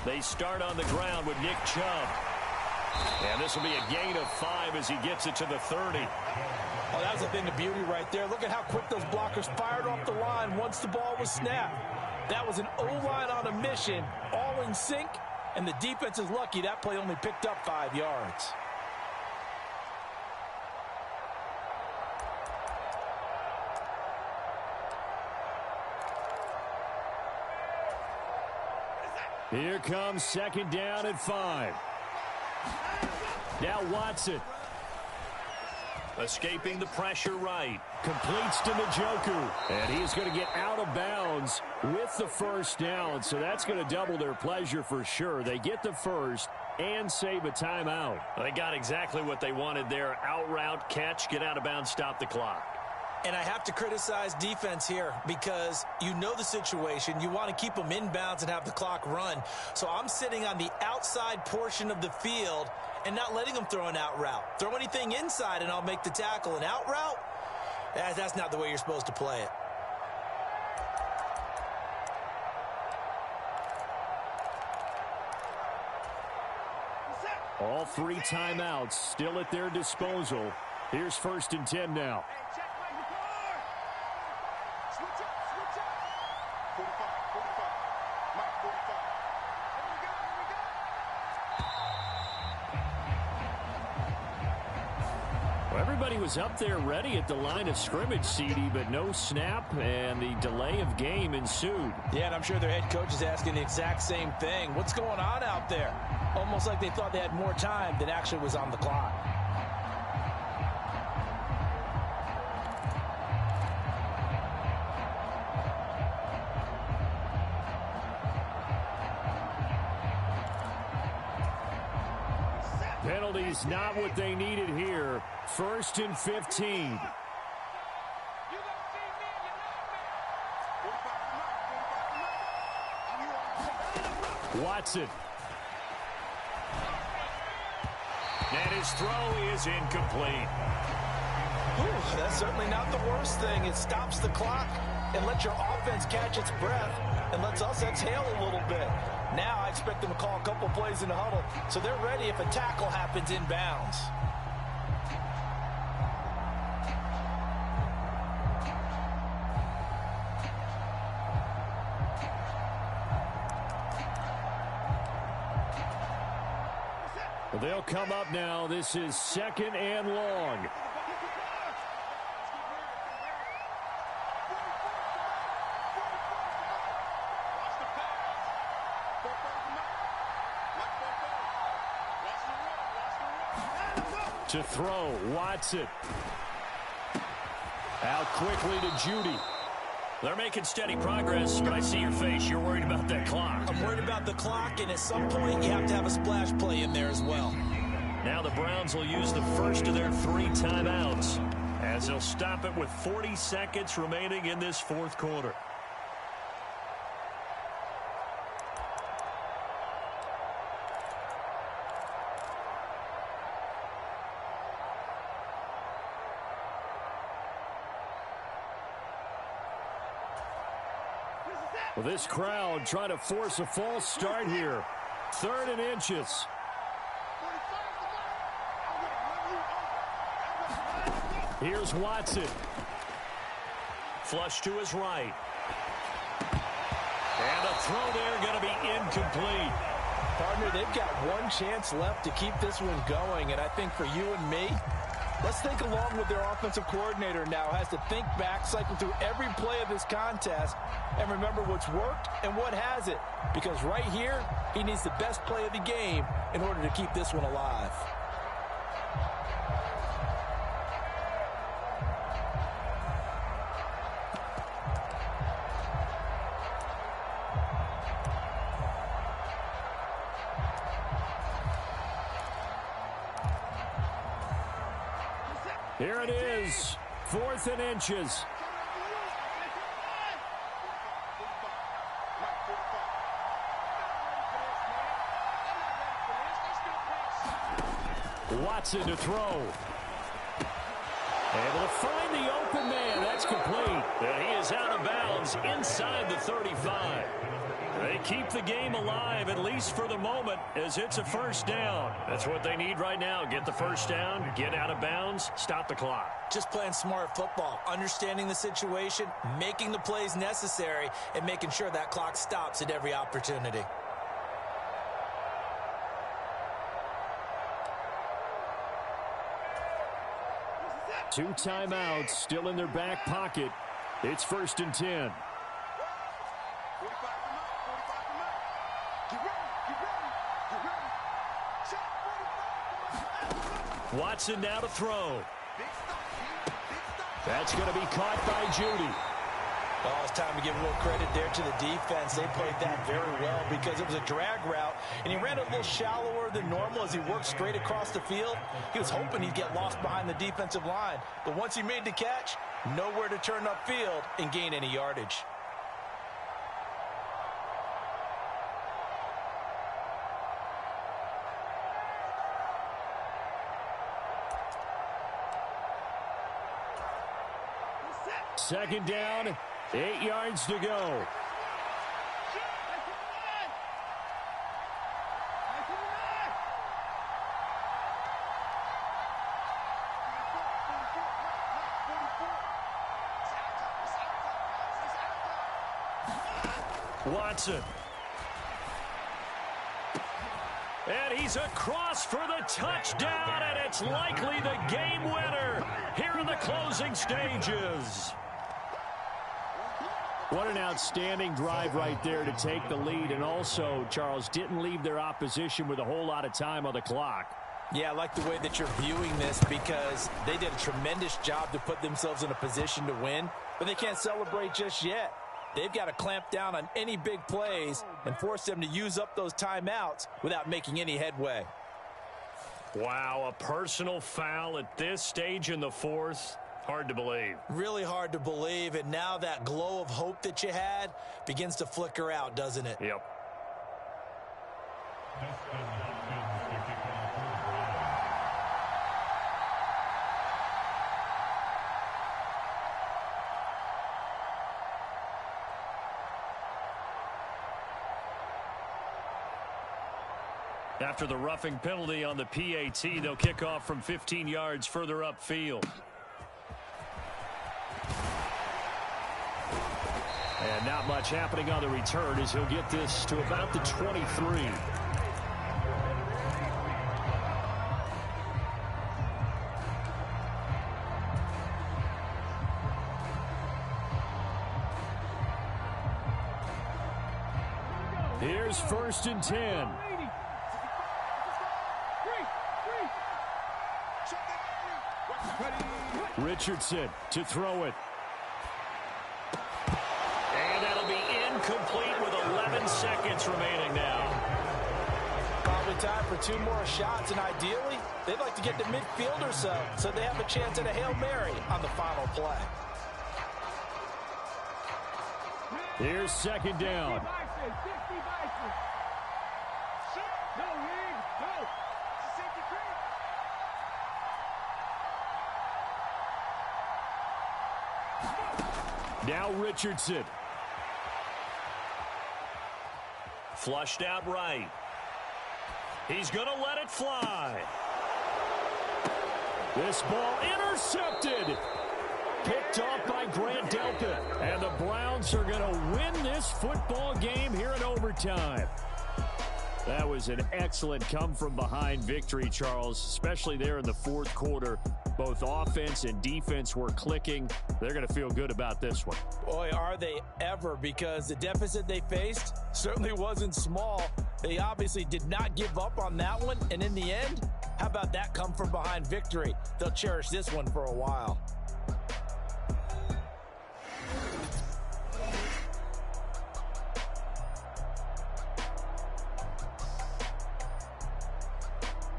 They start on the ground with Nick Chubb. And this will be a gain of 5 as he gets it to the 30. Oh, that was a thing of beauty right there. Look at how quick those blockers fired off the line once the ball was snapped. That was an O-line on a mission, all in sync, and the defense is lucky that play only picked up 5 yards. Here comes 2nd down and 5. Now Watson. Escaping the pressure right. Completes to Njoku. And he's going to get out of bounds with the 1st down. So that's going to double their pleasure for sure. They get the 1st and save a timeout. They got exactly what they wanted there. Out route, catch, get out of bounds, stop the clock. And I have to criticize defense here because you know the situation. You want to keep them inbounds and have the clock run. So I'm sitting on the outside portion of the field and not letting them throw an out route. Throw anything inside and I'll make the tackle. An out route? That's not the way you're supposed to play it. All 3 timeouts still at their disposal. Here's 1st and 10 now. Everybody was up there ready at the line of scrimmage, CD, but no snap, and the delay of game ensued. Yeah, and I'm sure their head coach is asking the exact same thing. What's going on out there? Almost like they thought they had more time than actually was on the clock. Penalties not what they needed here. 1st and 15. Watson. And his throw is incomplete. Ooh, that's certainly not the worst thing. It stops the clock and lets your offense catch its breath and lets us exhale a little bit. Now I expect them to call a couple plays in the huddle so they're ready if a tackle happens inbounds. They'll come up now. This is 2nd and long. To throw, Watson. Out quickly to Judy. They're making steady progress, but I see your face. You're worried about that clock. I'm worried about the clock, and at some point you have to have a splash play in there as well. Now the Browns will use the first of their 3 timeouts as they'll stop it with 40 seconds remaining in this fourth quarter. Well, this crowd trying to force a false start here. 3rd and inches. Here's Watson. Flush to his right. And a throw there going to be incomplete. Partner, they've got one chance left to keep this one going, and I think for you and me, let's think along with their offensive coordinator now has to think back, cycle through every play of this contest, and remember what's worked and what hasn't. Because right here, he needs the best play of the game in order to keep this one alive. Here it is, 4th and inches. Watson to throw. Able to find the open man. That's complete. And he is out of bounds inside the 35. They keep the game alive, at least for the moment, as it's a first down. That's what they need right now. Get the first down, get out of bounds, stop the clock. Just playing smart football, understanding the situation, making the plays necessary, and making sure that clock stops at every opportunity. Two timeouts still in their back pocket. It's 1st and 10. Watson now to throw. That's going to be caught by Judy. Oh, it's time to give a little credit there to the defense. They played that very well because it was a drag route, and he ran a little shallower than normal as he worked straight across the field. He was hoping he'd get lost behind the defensive line, but once he made the catch, nowhere to turn upfield and gain any yardage. Second down, 8 yards to go. Watson. And he's across for the touchdown, and it's likely the game winner here in the closing stages. What an outstanding drive right there to take the lead, and also, Charles, didn't leave their opposition with a whole lot of time on the clock. Yeah, I like the way that you're viewing this because they did a tremendous job to put themselves in a position to win, but they can't celebrate just yet. They've got to clamp down on any big plays and force them to use up those timeouts without making any headway. Wow, a personal foul at this stage in the fourth. Hard to believe. Really hard to believe, and now that glow of hope that you had begins to flicker out, doesn't it? Yep. After the roughing penalty on the PAT, they'll kick off from 15 yards further upfield. And not much happening on the return as he'll get this to about the 23. Here's 1st and 10. Richardson to throw it. And that'll be incomplete with 11 seconds remaining now. Probably time for 2 more shots, and ideally, they'd like to get to midfield or so they have a chance at a Hail Mary on the final play. Here's second down. Now Richardson. Flushed out right. He's going to let it fly. This ball intercepted. Picked off by Grant Delpit. And the Browns are going to win this football game here in overtime. That was an excellent come-from-behind victory, Charles, especially there in the fourth quarter. Both offense and defense were clicking. They're going to feel good about this one. Boy, are they ever, because the deficit they faced certainly wasn't small. They obviously did not give up on that one, and in the end, how about that come-from-behind victory? They'll cherish this one for a while.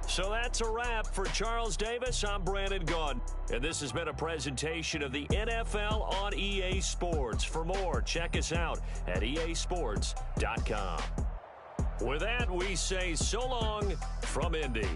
So that's a wrap for Charles Davis. I'm Brandon Gaudin, and this has been a presentation of the NFL on EA Sports. For more, check us out at easports.com. With that, we say so long from Indy.